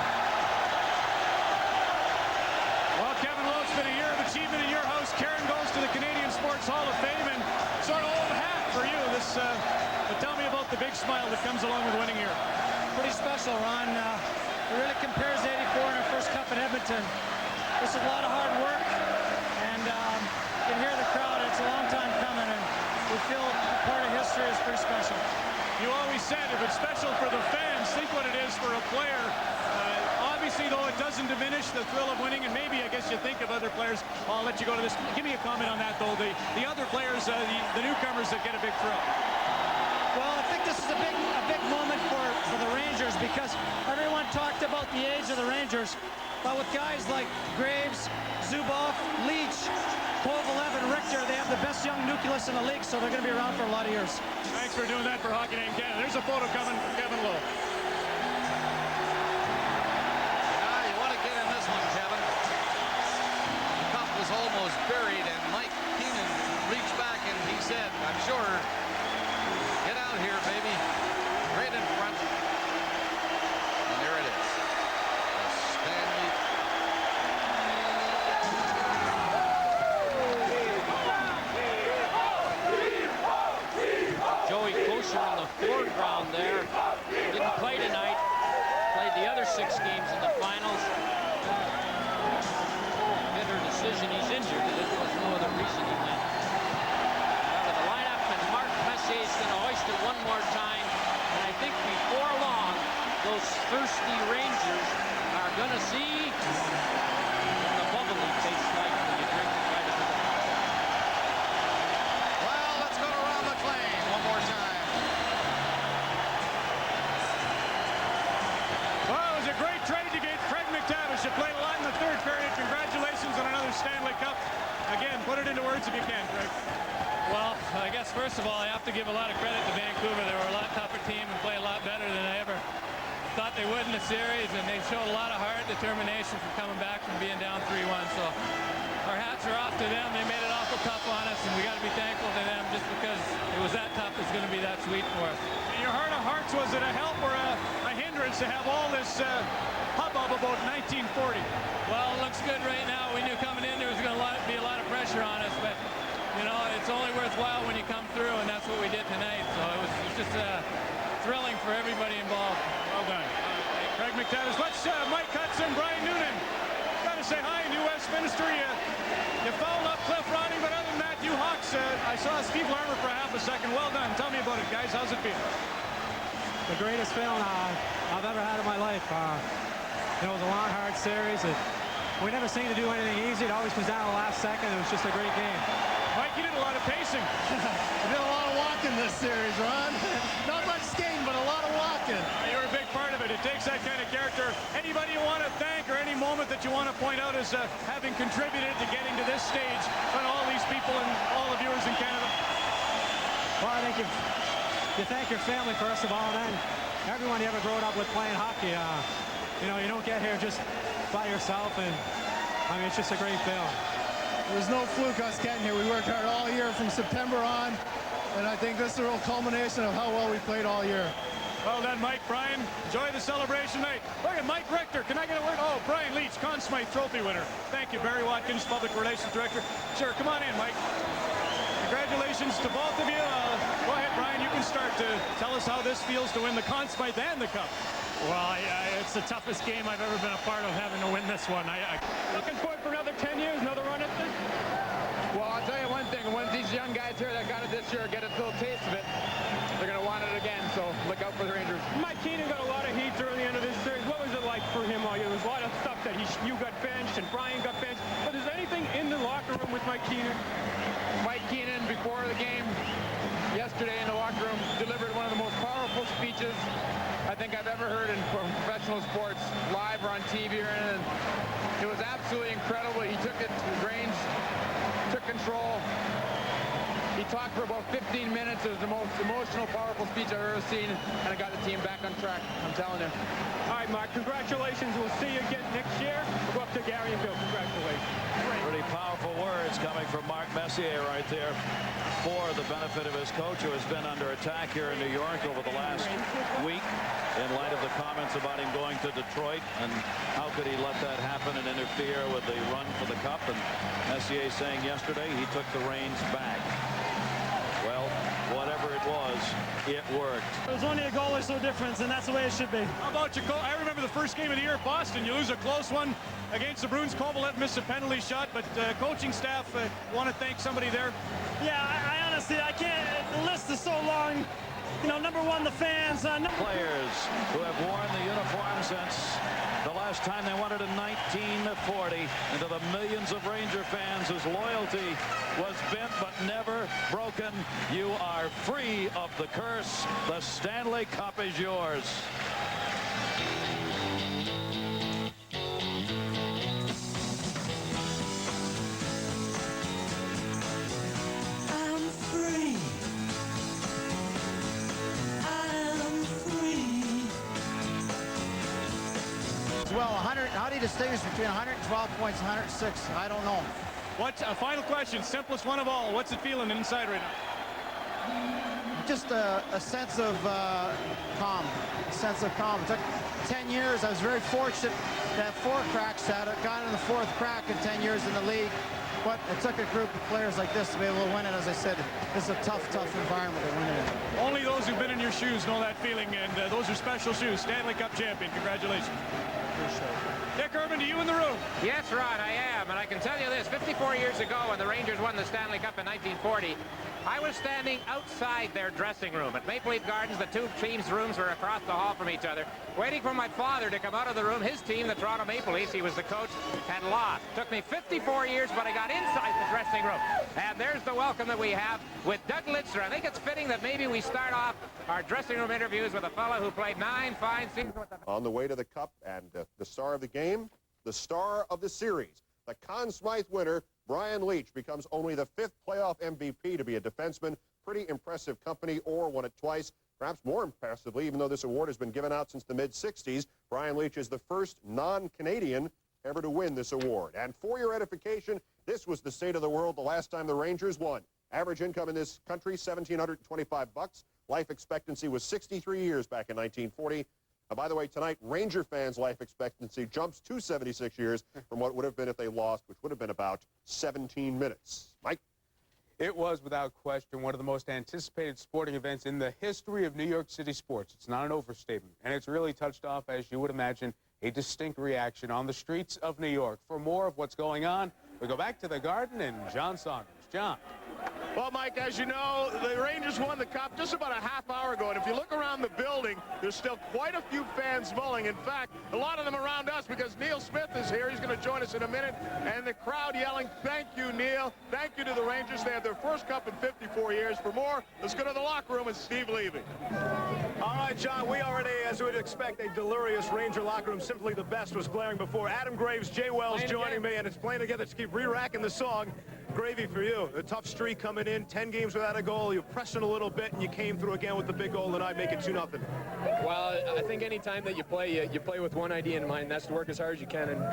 Speaker 8: Well, Kevin Lowe, it's been a year of achievement in your house. Karen goes to the Canadian Sports Hall of Fame, and sort of old hat for you. But tell me about the big smile that comes along with winning here.
Speaker 12: Pretty special, Ron. It really compares to '84 in our first cup in Edmonton. This is a lot of hard work, and you can hear the crowd. It's a long time coming, and we feel part of history is pretty special.
Speaker 8: You always said if it's special for the fans, think what it is for a player. Obviously, though, it doesn't diminish the thrill of winning, and maybe, I guess, you think of other players. I'll let you go to this. Give me a comment on that, though. The other players, the newcomers that get a big thrill.
Speaker 12: Well, I think this is a big moment for the Rangers, because everyone talked about the age of the Rangers, but with guys like Graves, Zubov, Leach, Kovalev, and Richter, they have the best young nucleus in the league, so they're going to be around for a lot of years.
Speaker 8: Thanks for doing that for Hockey Night in Canada. There's a photo coming from Kevin Lowe.
Speaker 1: You want to get in this one, Kevin. The cup was almost buried, and Mike Keenan reached back and he said, I'm sure, get out here, baby. Right in front. And there it is. The Stanley.
Speaker 3: Joey Kosher in the foreground there. Didn't play tonight. Played the other 6 games in the finals. Bitter decision. He's injured. There was no other reason he went out of the lineup. And Mark Messier is going to hoist it one more time. And I think before long, those thirsty Rangers are going to see what the bubbly tastes like when you drink it right into the mouth.
Speaker 1: Well, let's go to Ron MacLean one more time.
Speaker 8: Well, it was a great trade to get Craig McTavish. You played a lot in the 3rd period. Congratulations on another Stanley Cup. Again, put it into words if you can, Craig.
Speaker 13: Well, I guess first of all, I have to give a lot of credit to Vancouver. They were a lot tougher team and played a lot better than I ever thought they would in the series, and they showed a lot of heart, determination from coming back from being down 3-1. So our hats are off to them. They made it awful tough on us, and we got to be thankful to them just because it was that tough. It's going to be that sweet for us.
Speaker 8: In your heart of hearts, was it a help or a hindrance to have all this hubbub about 1940?
Speaker 13: Well, it looks good right now. We knew coming in there was going to be a lot of pressure on us, but you know, it's only worthwhile when you come through, and that's what we did tonight. So it was just thrilling for everybody involved.
Speaker 8: Well done. Craig McTavish. Let's Mike Hudson, Brian Noonan. Got to say hi in New Westminster. You fouled up Cliff Ronning, but other than that, you Hawks, I saw Steve Larmer for half a second. Well done. Tell me about it, guys. How's it feel?
Speaker 14: The greatest feeling I've ever had in my life. It was a long, hard series. We never seemed to do anything easy. It always comes down to the last second. It was just a great game.
Speaker 8: Mike, you did a lot of pacing.
Speaker 11: I did a lot of walking this series, Ron. Not much skating, but a lot of walking.
Speaker 8: You're a big part of it. It takes that kind of character. Anybody you want to thank or any moment that you want to point out as having contributed to getting to this stage from all these people and all the viewers in Canada?
Speaker 14: Well, I think you thank your family first of all, and then everyone you ever growed up with playing hockey. You know, you don't get here just by yourself, and I mean, it's just a great feeling.
Speaker 15: There's no fluke us getting here. We worked hard all year from September on, and I think this is a real culmination of how well we played all year.
Speaker 8: Well done, Mike. Brian, enjoy the celebration night. Look at Mike Richter. Can I get a word? Oh, Brian Leach, Conn Smythe Trophy winner. Thank you, Barry Watkins, Public Relations Director. Sure, come on in, Mike. Congratulations to both of you. Go ahead, Brian. You can start to tell us how this feels to win the Conn Smythe and the Cup.
Speaker 10: Well, it's the toughest game I've ever been a part of, having to win this one. Looking forward for another 10 years, another run at this?
Speaker 16: Well, I'll tell you one thing. When these young guys here that got it this year get a little taste of it, they're going to want it again, so look out for the Rangers.
Speaker 10: Mike Keenan got a lot of heat during the end of this series. What was it like for him all year? There was a lot of stuff that you got benched and Brian got benched. But is anything in the locker room with Mike Keenan?
Speaker 16: Mike Keenan, before the game, yesterday in the locker room, delivered one of the most powerful speeches I think I've ever heard in professional sports, live or on TV. And it was absolutely incredible. He took it to the range, took control. He talked for about 15 minutes. It was the most emotional, powerful speech I've ever seen, and it got the team back on track. I'm telling you.
Speaker 10: All right, Mark, congratulations. We'll see you again next year. We'll go up to Gary and Bill. Congratulations.
Speaker 6: Pretty powerful words coming from Mark Messier right there for the benefit of his coach, who has been under attack here in New York over the last week in light of the comments about him going to Detroit, and how could he let that happen and interfere with the run for the Cup. And Messier saying yesterday he took the reins back. Well, whatever it was, it worked.
Speaker 10: It was only a goal or so difference, and that's the way it should be.
Speaker 8: How about you? I remember the first game of the year at Boston. You lose a close one against the Bruins. Kovalev missed a penalty shot, but coaching staff want to thank somebody there.
Speaker 10: Yeah, I honestly, I can't. The list is so long. You know, number one, the fans.
Speaker 6: Players who have worn the uniform since the last time they won it in 1940, and to the millions of Ranger fans whose loyalty was bent but never broken, you are free of the curse. The Stanley Cup is yours.
Speaker 17: Well, how do you distinguish between 112 points and 106? I don't know.
Speaker 8: What's a final question, simplest one of all? What's it feeling inside right now?
Speaker 17: Just a sense of calm. A sense of calm. It took 10 years. I was very fortunate to have 4 cracks at it. Got in the 4th crack in 10 years in the league. But it took a group of players like this to be able to win it. As I said, it's a tough, tough environment to win it in.
Speaker 8: Only those who've been in your shoes know that feeling, and those are special shoes. Stanley Cup champion. Congratulations. Dick Urban, to you in the room.
Speaker 2: Yes, Rod, I am. And I can tell you this, 54 years ago when the Rangers won the Stanley Cup in 1940, I was standing outside their dressing room. At Maple Leaf Gardens, the two teams' rooms were across the hall from each other, waiting for my father to come out of the room. His team, the Toronto Maple Leafs, he was the coach, had lost. Took me 54 years, but I got inside the dressing room. And there's the welcome that we have with Doug Lidster. I think it's fitting that maybe we start off our dressing room interviews with a fellow who played 9 fine seasons with the...
Speaker 18: On the way to the Cup, and the star of the game, the star of the series, the Conn Smythe winner, Brian Leach, becomes only the 5th playoff MVP to be a defenseman. Pretty impressive company, or won it twice. Perhaps more impressively, even though this award has been given out since the mid-60s, Brian Leach is the first non-Canadian ever to win this award. And for your edification, this was the state of the world the last time the Rangers won. Average income in this country, $1,725. Life expectancy was 63 years back in 1940. By the way, tonight, Ranger fans' life expectancy jumps to 76 years from what would have been if they lost, which would have been about 17 minutes. Mike?
Speaker 19: It was, without question, one of the most anticipated sporting events in the history of New York City sports. It's not an overstatement, and it's really touched off, as you would imagine, a distinct reaction on the streets of New York. For more of what's going on, we go back to the Garden and John Saunders. John.
Speaker 20: Well, Mike, as you know, the Rangers won the Cup just about a half hour ago, and if you look around the building, there's still quite a few fans mulling. In fact, a lot of them around us because Neale Smith is here. He's going to join us in a minute, and the crowd yelling, "Thank you, Neale. Thank you to the Rangers. They had their first Cup in 54 years. For more, let's go to the locker room with Steve Levy.
Speaker 21: All right, John, we already, as we would expect, a delirious Ranger locker room. Simply the best was blaring before. Adam Graves, Jay Wells joining me, and it's playing together to keep re-racking the song. Gravy for you. A tough streak coming in, 10 games without a goal. You're pressing a little bit, and you came through again with the big goal tonight, make it 2-0.
Speaker 4: Well, I think any time that you play, you play with one idea in mind, and that's to work as hard as you can. And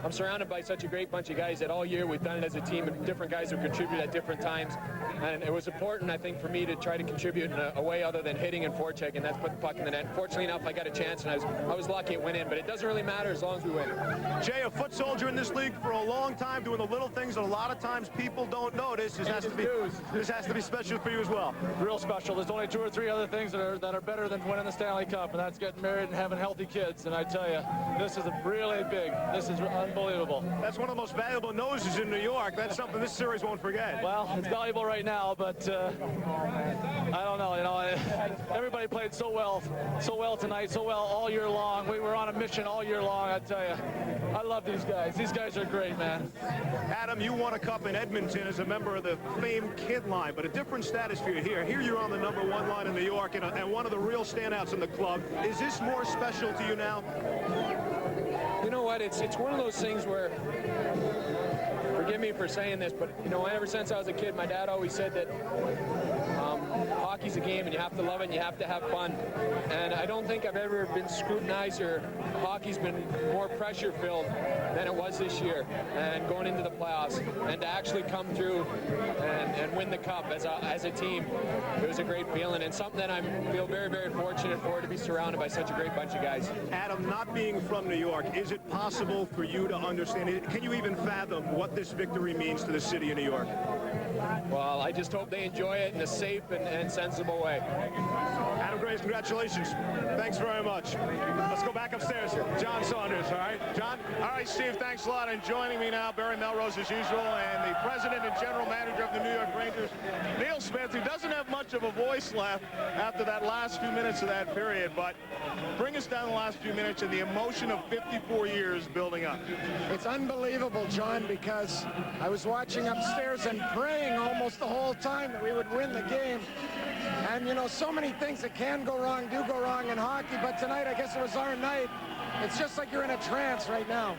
Speaker 4: I'm surrounded by such a great bunch of guys that all year we've done it as a team, and different guys who contribute at different times. And it was important, I think, for me to try to contribute in a way other than hitting and forechecking. That's put the puck in the net. Fortunately enough, I got a chance, and I was lucky it went in. But it doesn't really matter as long as we win.
Speaker 21: Jay, a foot soldier in this league for a long time, doing the little things that a lot of times people don't notice. This has to be special for you as well.
Speaker 22: Real special. There's only 2 or 3 other things that are better than winning the Stanley Cup, and that's getting married and having healthy kids. And I tell you, this is really big. This is unbelievable.
Speaker 21: That's one of the most valuable noses in New York. That's something this series won't forget.
Speaker 22: Well, it's valuable right now, but I don't know. You know, everybody played so well tonight, so well all year long. We were on a mission all year long. I tell you, I love these guys. These guys are great, man.
Speaker 21: Adam, you won a cup in Edmonton as a member of the famed Kid line, but a different status for you here. Here you're on the #1 line in New York and one of the real standouts in the club. Is this more special to you now?
Speaker 4: You know what? It's one of those things where, forgive me for saying this, but, you know, ever since I was a kid, my dad always said that hockey's a game and you have to love it and you have to have fun. And I don't think I've ever been scrutinized or hockey's been more pressure-filled than it was this year. And going into the playoffs and to actually come through and win the cup as a team, it was a great feeling and something that I feel very, very fortunate for, to be surrounded by such a great bunch of guys.
Speaker 21: Adam, not being from New York, is it possible for you to understand it? Can you even fathom what this victory means to the city of New York?
Speaker 4: Well, I just hope they enjoy it in a safe and sensible way.
Speaker 21: Adam Graves, congratulations. Thanks very much. Let's go back upstairs here. John Saunders, all right? John? All right, Steve, thanks a lot. And joining me now, Barry Melrose as usual, and the president and general manager of the New York Rangers, Neale Smith, who doesn't have much of a voice left after that last few minutes of that period, but bring us down the last few minutes and the emotion of 54 years building up.
Speaker 9: It's unbelievable, John, because I was watching upstairs and praying almost the whole time that we would win the game. And, you know, so many things that can go wrong do go wrong in hockey, but tonight I guess it was our night. It's just like you're in a trance right now.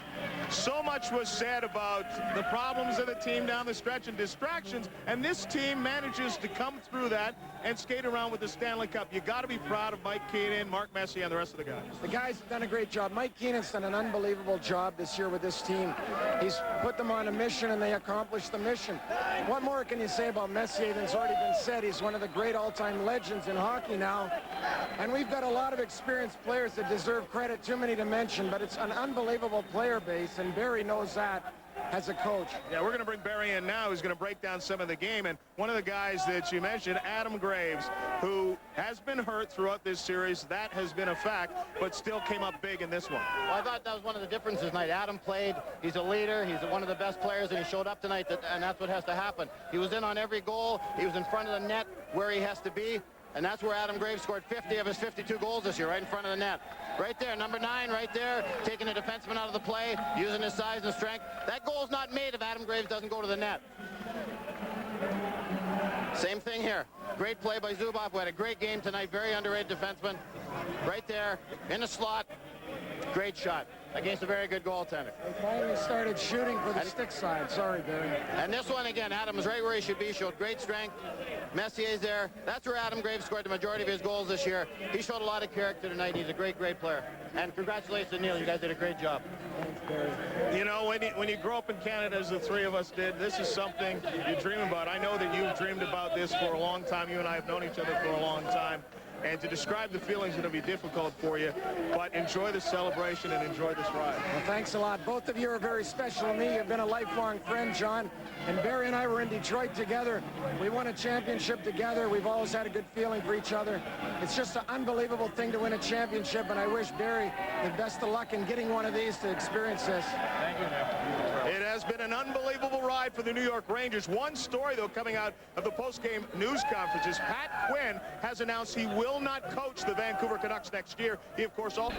Speaker 21: So much was said about the problems of the team down the stretch and distractions, and this team manages to come through that and skate around with the Stanley Cup. You got to be proud of Mike Keenan, Mark Messier, and the rest of the guys.
Speaker 9: The guys have done a great job. Mike Keenan's done an unbelievable job this year with this team. He's put them on a mission, and they accomplished the mission. What more can you say about Messier than's already been said? He's one of the great all-time legends in hockey now, and we've got a lot of experienced players that deserve credit, too many to mention, but it's an unbelievable player base, and Barry knows that as a coach.
Speaker 21: Yeah, we're going to bring Barry in now, who's going to break down some of the game. And one of the guys that you mentioned, Adam Graves, who has been hurt throughout this series. That has been a fact, but still came up big in this one.
Speaker 23: Well, I thought that was one of the differences tonight. Adam played. He's a leader. He's one of the best players, and he showed up tonight, and that's what has to happen. He was in on every goal. He was in front of the net where he has to be. And that's where Adam Graves scored 50 of his 52 goals this year, right in front of the net. Right there, number 9, right there, taking a defenseman out of the play, using his size and strength. That goal's not made if Adam Graves doesn't go to the net. Same thing here. Great play by Zubov, who had a great game tonight. Very underrated defenseman. Right there, in the slot. Great shot against a very good goaltender.
Speaker 9: They finally started shooting for the stick side. Sorry, Barry.
Speaker 23: And this one again, Adam was right where he should be, showed great strength. Messier's there. That's where Adam Graves scored the majority of his goals this year. He showed a lot of character tonight. He's a great, great player. And congratulations, Neale. You guys did a great job.
Speaker 9: Thanks, Barry.
Speaker 21: You know, when you grow up in Canada, as the three of us did, this is something you dream about. I know that you've dreamed about this for a long time. You and I have known each other for a long time. And to describe the feelings is going to be difficult for you, but enjoy the celebration and enjoy this ride.
Speaker 9: Well, thanks a lot. Both of you are very special to me. You've been a lifelong friend, John. And Barry and I were in Detroit together. We won a championship together. We've always had a good feeling for each other. It's just an unbelievable thing to win a championship, and I wish Barry the best of luck in getting one of these to experience this.
Speaker 21: Thank you, Neale. It has been an unbelievable ride for the New York Rangers. One story, though, coming out of the post-game news conferences, Pat Quinn has announced he will not coach the Vancouver Canucks next year. He, of course, also...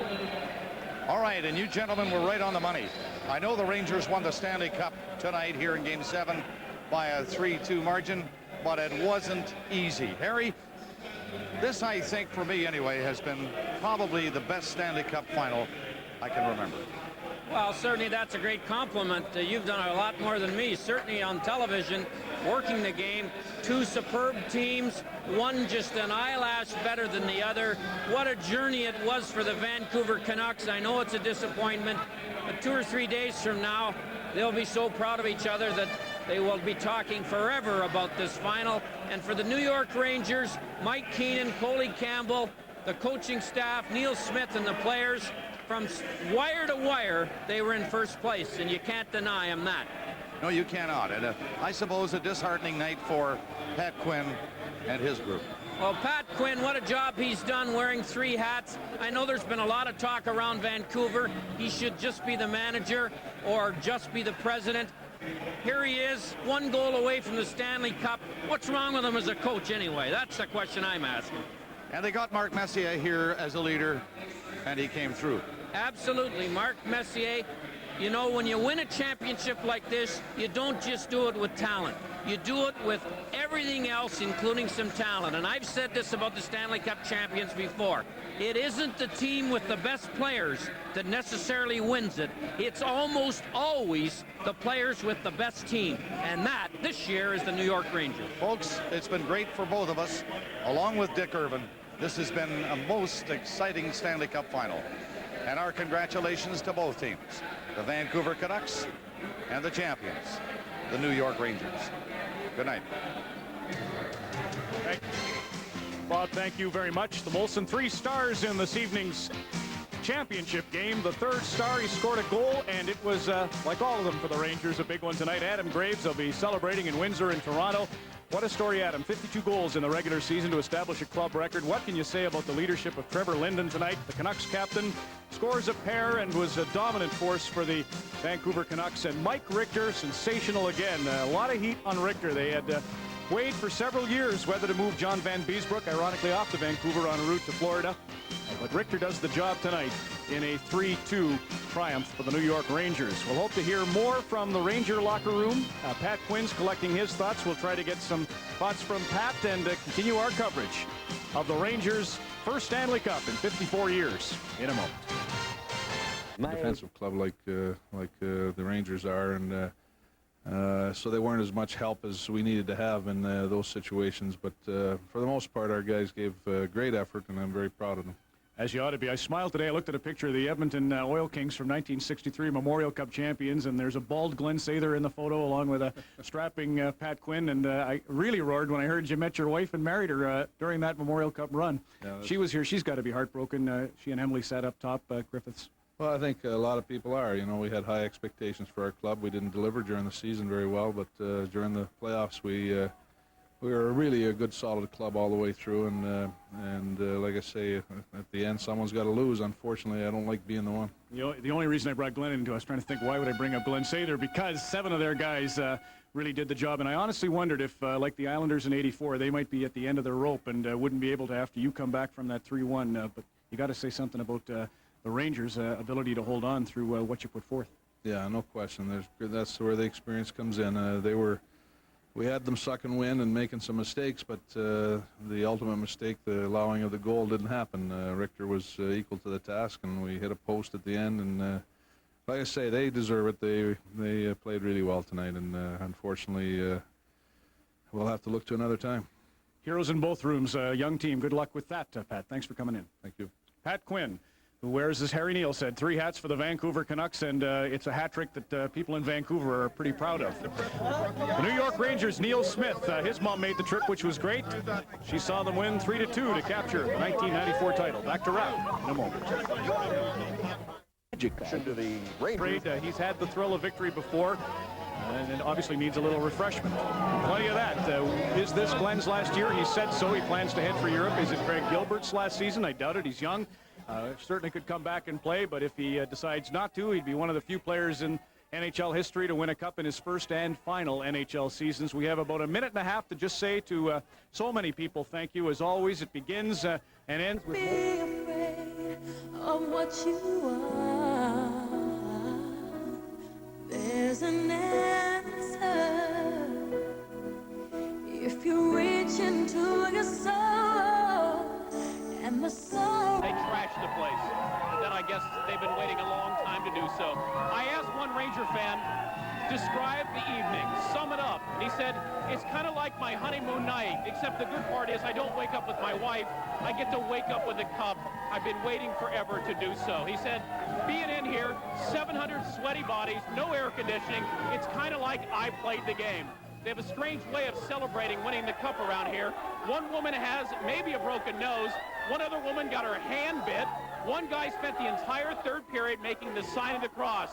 Speaker 24: All right, and you gentlemen were right on the money. I know the Rangers won the Stanley Cup tonight here in Game 7 by a 3-2 margin, but it wasn't easy. Harry, this, I think, for me anyway, has been probably the best Stanley Cup final I can remember.
Speaker 3: Well, certainly that's a great compliment. You've done a lot more than me, certainly on television, working the game. Two superb teams, one just an eyelash better than the other. What a journey it was for the Vancouver Canucks. I know it's a disappointment, but 2 or 3 days from now, they'll be so proud of each other that they will be talking forever about this final. And for the New York Rangers, Mike Keenan, Coley Campbell, the coaching staff, Neale Smith, and the players, from wire to wire, they were in first place, and you can't deny them that.
Speaker 24: No, you cannot. And I suppose a disheartening night for Pat Quinn and his group.
Speaker 3: Well, Pat Quinn, what a job he's done wearing 3 hats. I know there's been a lot of talk around Vancouver. He should just be the manager or just be the president. Here he is, 1 goal away from the Stanley Cup. What's wrong with him as a coach anyway? That's the question I'm asking.
Speaker 24: And they got Mark Messier here as a leader, and he came through.
Speaker 3: Absolutely, Mark Messier. You know, when you win a championship like this, you don't just do it with talent. You do it with everything else, including some talent. And I've said this about the Stanley Cup champions before. It isn't the team with the best players that necessarily wins it. It's almost always the players with the best team. And that, this year, is the New York Rangers.
Speaker 24: Folks, it's been great for both of us. Along with Dick Irvin, this has been a most exciting Stanley Cup final. And our congratulations to both teams, the Vancouver Canucks and the champions, the New York Rangers. Good night.
Speaker 8: Bob, thank you very much. The Molson 3 stars in this evening's championship game. The 3rd star, he scored a goal, and it was, like all of them for the Rangers, a big one tonight. Adam Graves will be celebrating in Windsor in Toronto. What a story, Adam. 52 goals in the regular season to establish a club record. What can you say about the leadership of Trevor Linden tonight? The Canucks captain scores a pair and was a dominant force for the Vancouver Canucks. And Mike Richter, sensational again. A lot of heat on Richter. They had weighed for several years whether to move John Van Beesbrook, ironically off to Vancouver en route to Florida. But Richter does the job tonight in a 3-2 triumph for the New York Rangers. We'll hope to hear more from the Ranger locker room. Pat Quinn's collecting his thoughts. We'll try to get some thoughts from Pat and continue our coverage of the Rangers' first Stanley Cup in 54 years in a moment.
Speaker 5: Defensive club like the Rangers are, and so they weren't as much help as we needed to have in those situations. But for the most part, our guys gave great effort, and I'm very proud of them.
Speaker 8: As you ought to be. I smiled today. I looked at a picture of the Edmonton Oil Kings from 1963 Memorial Cup champions, and there's a bald Glenn Sather in the photo along with a strapping Pat Quinn, and I really roared when I heard you met your wife and married her during that Memorial Cup run. Yeah, she was here. She's got to be heartbroken. She and Emily sat up top, Griffiths.
Speaker 5: Well, I think a lot of people are. You know, we had high expectations for our club. We didn't deliver during the season very well, but during the playoffs we were really a good, solid club all the way through. And like I say, at the end, someone's got to lose. Unfortunately, I don't like being the one.
Speaker 8: You know, the only reason I brought Glenn into it, I was trying to think, why would I bring up Glenn Sather? Because 7 of their guys really did the job. And I honestly wondered if, like the Islanders in '84, they might be at the end of their rope and wouldn't be able to after you come back from that 3-1. But you got to say something about the Rangers' ability to hold on through what you put forth.
Speaker 5: Yeah, no question. That's where the experience comes in. We had them sucking wind and making some mistakes, but the ultimate mistake, the allowing of the goal, didn't happen. Richter was equal to the task, and we hit a post at the end. And like I say, they deserve it. They played really well tonight, and unfortunately, we'll have to look to another time.
Speaker 8: Heroes in both rooms, young team. Good luck with that, Pat. Thanks for coming in.
Speaker 5: Thank you.
Speaker 8: Pat Quinn, who wears, as Harry Neale said, 3 hats for the Vancouver Canucks, and it's a hat trick that people in Vancouver are pretty proud of. The New York Rangers, Neale Smith, his mom made the trip, which was great. She saw them win 3-2 to capture the 1994 title. Back to Ralph in a moment. He's had the thrill of victory before, and it obviously needs a little refreshment. Plenty of that. Is this Glenn's last year? He said so. He plans to head for Europe. Is it Greg Gilbert's last season? I doubt it. He's young. Certainly could come back and play, but if he decides not to, he'd be one of the few players in NHL history to win a cup in his first and final NHL seasons. We have about a minute and a half to just say to so many people, thank you. As always, it begins and ends with...
Speaker 7: Be afraid of what you are. There's an answer if you reach into your soul. And the sun.
Speaker 12: They trashed the place. And then I guess they've been waiting a long time to do so.
Speaker 1: Ranger fan described the evening, sum it up. And he said, it's kind of like my honeymoon night, except the good part is I don't wake up with my wife. I get to wake up with a cup. I've been waiting forever to do so. He said, being in here, 700 sweaty bodies, no air conditioning, it's kind of like I played the game. They have a strange way of celebrating winning the cup around here. One woman has maybe a broken nose. One other woman got her hand bit. One guy spent the entire third period making the sign of the cross.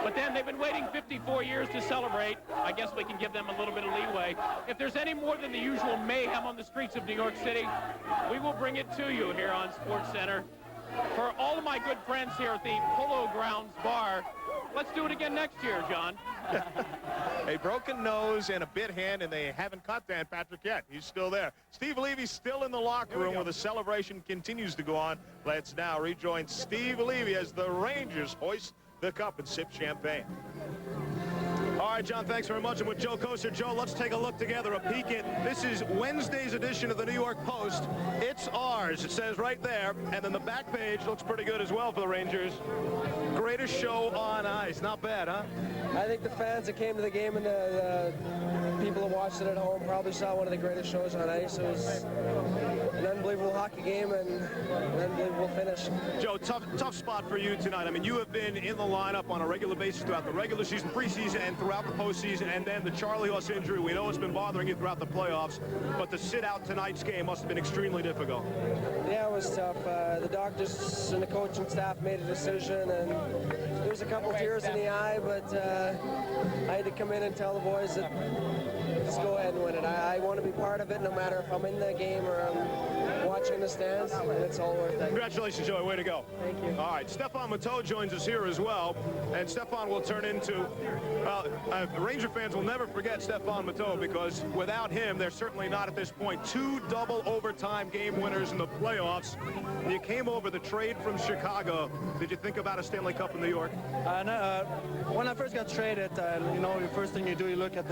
Speaker 1: But then they've been waiting 54 years to celebrate. I guess we can give them a little bit of leeway. If there's any more than the usual mayhem on the streets of New York City, we will bring it to you here on SportsCenter. For all of my good friends here at the Polo Grounds Bar, let's do it again next year, John.
Speaker 20: A broken nose and a bit hand, and they haven't caught Dan Patrick yet. He's still there. Steve Levy's still in the locker room where the celebration continues to go on. Let's now rejoin Steve Levy as the Rangers hoist the cup and sip champagne. All right, John, thanks very much. And with Joe Koster. Joe, let's take a look together, a peek at this is Wednesday's edition of the New York Post. It's ours, it says right there. And then the back page looks pretty good as well for the Rangers. Greatest show on ice. Not bad, huh?
Speaker 11: I think the fans that came to the game and the people who watched it at home probably saw one of the greatest shows on ice. It was an unbelievable hockey game and an unbelievable finish.
Speaker 20: Joe, tough spot for you tonight. I mean, you have been in the lineup on a regular basis throughout the regular season, preseason, and throughout the postseason, and then the Charlie Horse injury. We know it's been bothering you throughout the playoffs, but to sit out tonight's game must have been extremely difficult.
Speaker 11: Yeah, it was tough. The doctors and the coaching staff made a decision, and there was a couple tears in the eye, but I had to come in and tell the boys that just go ahead and win it. I want to be part of it, no matter if I'm in the game or I'm watching in the stands, and it's all worth it.
Speaker 20: Congratulations, Joey. Way to go.
Speaker 11: Thank you.
Speaker 20: All right, Stefan Matteau joins us here as well, and Stefan will turn into, Ranger fans will never forget Stefan Matteau, because without him, they're certainly not at this point. 2 double overtime game winners in the playoffs. You came over the trade from Chicago. Did you think about a Stanley Cup in New York?
Speaker 12: When I first got traded, you know, the first thing you do, you look at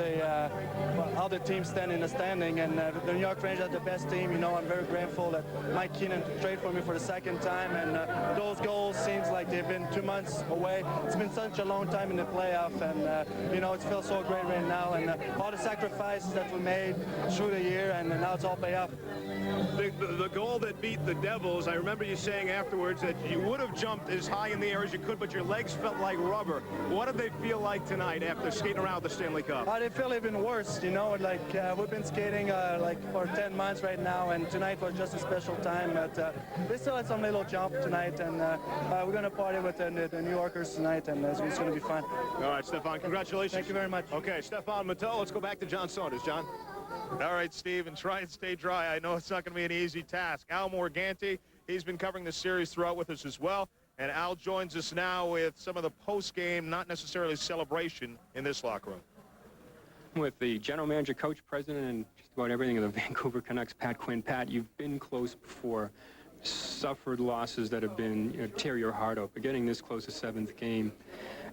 Speaker 12: how the teams stand in the standing, and the New York Rangers are the best team. You know, I'm very grateful that Mike Keenan traded for me for the second time, and those goals seems like they've been 2 months away. It's been such a long time in the playoff, and you know, it feels so great right now, and all the sacrifices that we made through the year, and now it's all pay off.
Speaker 20: The goal that beat the Devils, I remember you saying afterwards that you would have jumped as high in the air as you could, but your legs felt like rubber. What did they feel like tonight after skating around the Stanley Cup?
Speaker 12: They feel even worse, you know, like we've been skating like for 10 months right now, and tonight was just a special time, but we still had some little jump tonight, and we're going to party with the New Yorkers tonight, and it's going to be fun.
Speaker 20: All right, Stefan, congratulations.
Speaker 12: Thank you very much.
Speaker 20: Okay, Stefan Matteau, let's go back to John Saunders. John? All right, Steve, and try and stay dry. I know it's not going to be an easy task. Al Morganti, he's been covering the series throughout with us as well. And Al joins us now with some of the post-game, not necessarily celebration, in this locker room.
Speaker 13: With the general manager, coach, president, and just about everything of the Vancouver Canucks, Pat Quinn. Pat, you've been close before, suffered losses that have been, you know, tear your heart out, but getting this close to 7th game,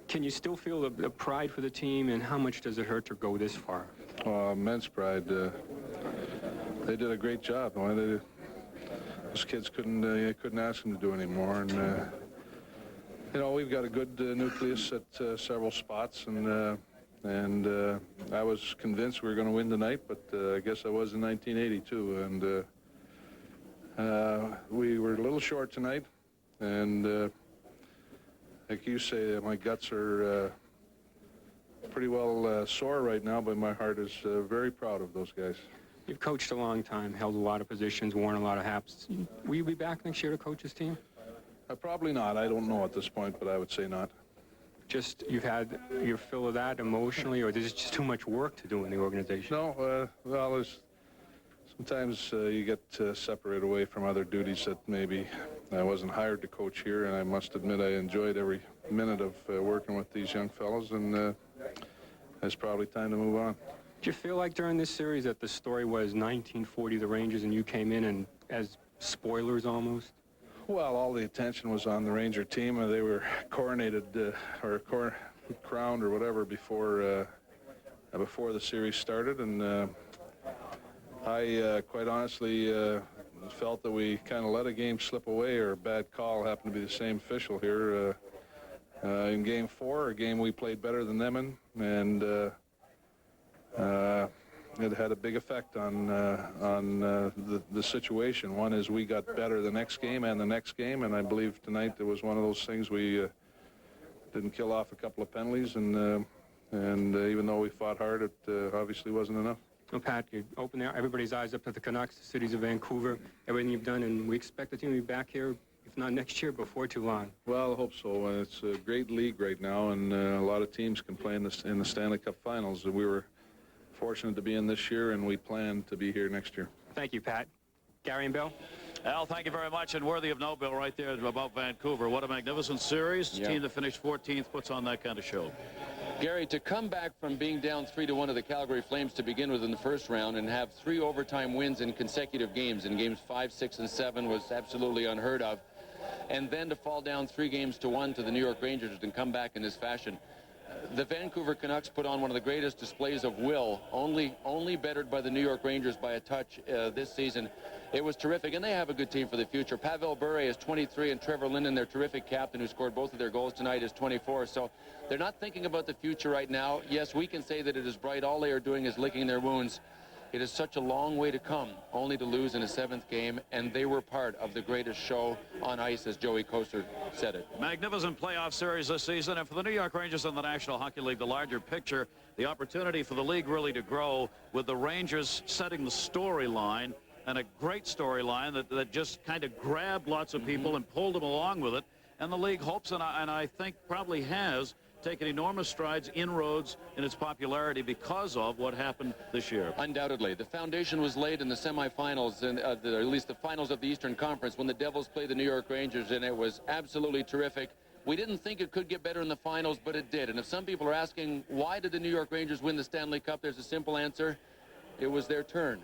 Speaker 13: can you still feel the pride for the team, and how much does it hurt to go this far?
Speaker 5: Immense pride. They did a great job. Those kids couldn't ask them to do any more, and you know, we've got a good nucleus at several spots, and I was convinced we were going to win tonight, but I guess I was in 1982, and we were a little short tonight, and like you say, my guts are pretty well sore right now, but my heart is very proud of those guys.
Speaker 13: You've coached a long time, held a lot of positions, worn a lot of hats. Will you be back next year to coach this team?
Speaker 5: Probably not. I don't know at this point, but I would say not.
Speaker 13: Just you've had your fill of that emotionally, or there's just too much work to do in the organization?
Speaker 5: No, well, sometimes you get separated away from other duties that maybe I wasn't hired to coach here, and I must admit I enjoyed every minute of working with these young fellows, and it's probably time to move on.
Speaker 13: Did you feel like during this series that the story was 1940, the Rangers, and you came in and as spoilers almost?
Speaker 5: Well, all the attention was on the Ranger team, and they were coronated or crowned or whatever before the series started, and I quite honestly felt that we kind of let a game slip away, or a bad call happened to be the same official here, in Game 4, a game we played better than them in, and it had a big effect on the situation. One is we got better the next game and the next game, and I believe tonight there was one of those things we didn't kill off a couple of penalties, and even though we fought hard, it obviously wasn't enough.
Speaker 13: Well, Pat, you open there, everybody's eyes up to the Canucks, the cities of Vancouver, everything you've done, and we expect the team to be back here, if not next year, before too long.
Speaker 5: Well, I hope so. It's a great league right now, and a lot of teams can play in the Stanley Cup Finals. We were fortunate to be in this year, and we plan to be here next year.
Speaker 13: Thank you, Pat. Gary and Bill?
Speaker 6: Al, thank you very much, and worthy of note, Bill, right there about Vancouver. What a magnificent series. The team that finished 14th puts on that kind of show.
Speaker 10: Gary, to come back from being down 3-1 to the Calgary Flames to begin with in the first round and have 3 overtime wins in consecutive games, in games 5, 6, and 7 was absolutely unheard of. And then to fall down 3-1 to the New York Rangers and come back in this fashion. The Vancouver Canucks put on one of the greatest displays of will, only bettered by the New York Rangers by a touch this season. It was terrific, and they have a good team for the future. Pavel Bure is 23, and Trevor Linden, their terrific captain who scored both of their goals tonight, is 24. So they're not thinking about the future right now. Yes, we can say that it is bright. All they are doing is licking their wounds. It is such a long way to come, only to lose in a 7th game, and they were part of the greatest show on ice, as Joey Koster said it.
Speaker 6: Magnificent playoff series this season, and for the New York Rangers and the National Hockey League, the larger picture, the opportunity for the league really to grow with the Rangers setting the storyline, and a great storyline that just kind of grabbed lots of people and pulled them along with it, and the league hopes, and I think probably has, taken enormous strides, inroads in its popularity because of what happened this year.
Speaker 10: Undoubtedly. The foundation was laid in the semifinals, and at least the finals of the Eastern Conference, when the Devils played the New York Rangers, and it was absolutely terrific. We didn't think it could get better in the finals, but it did. And if some people are asking, why did the New York Rangers win the Stanley Cup, there's a simple answer. It was their turn.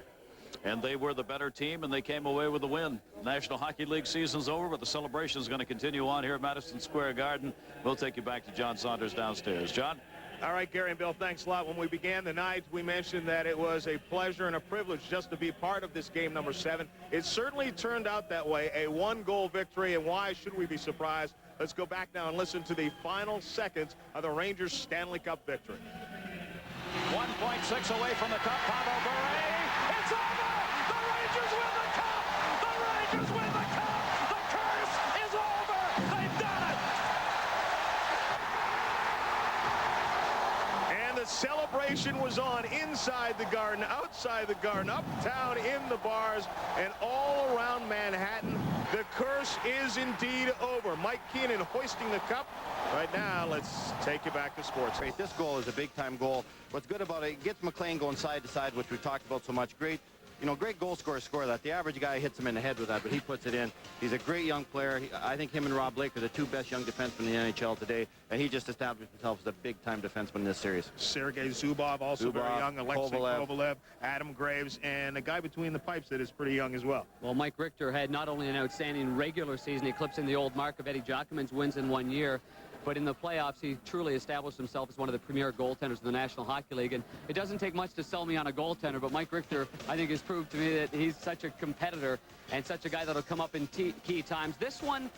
Speaker 6: And they were the better team, and they came away with the win. National Hockey League season's over, but the celebration is going to continue on here at Madison Square Garden. We'll take you back to John Saunders downstairs. John?
Speaker 20: All right, Gary and Bill, thanks a lot. When we began the night, we mentioned that it was a pleasure and a privilege just to be part of this game number 7. It certainly turned out that way, a 1-goal victory, and why should we be surprised? Let's go back now and listen to the final seconds of the Rangers Stanley Cup victory.
Speaker 6: 1.6 away from the cup. Pavel Bure. It's over! The Rangers win the cup! The Rangers win the cup! The curse is over! They've done it!
Speaker 20: And the celebration was on inside the Garden, outside the Garden, uptown, in the bars, and all around Manhattan. The curse is indeed over. Mike Keenan hoisting the cup. Right now, let's take you back to sports.
Speaker 23: This goal is a big-time goal. What's good about it gets MacLean going side to side, which we've talked about so much. Great goal scorers score that. The average guy hits him in the head with that, but he puts it in. He's a great young player. I think him and Rob Blake are the 2 best young defensemen in the NHL today, and he just established himself as a big-time defenseman in this series.
Speaker 20: Sergei Zubov, also very young. Alexei Kovalev, Adam Graves, and a guy between the pipes that is pretty young as well.
Speaker 14: Well, Mike Richter had not only an outstanding regular season, eclipsing the old mark of Eddie Giacomin's wins in 1 year, but in the playoffs, he truly established himself as one of the premier goaltenders in the National Hockey League. And it doesn't take much to sell me on a goaltender, but Mike Richter, I think, has proved to me that he's such a competitor and such a guy that'll come up in key times. This one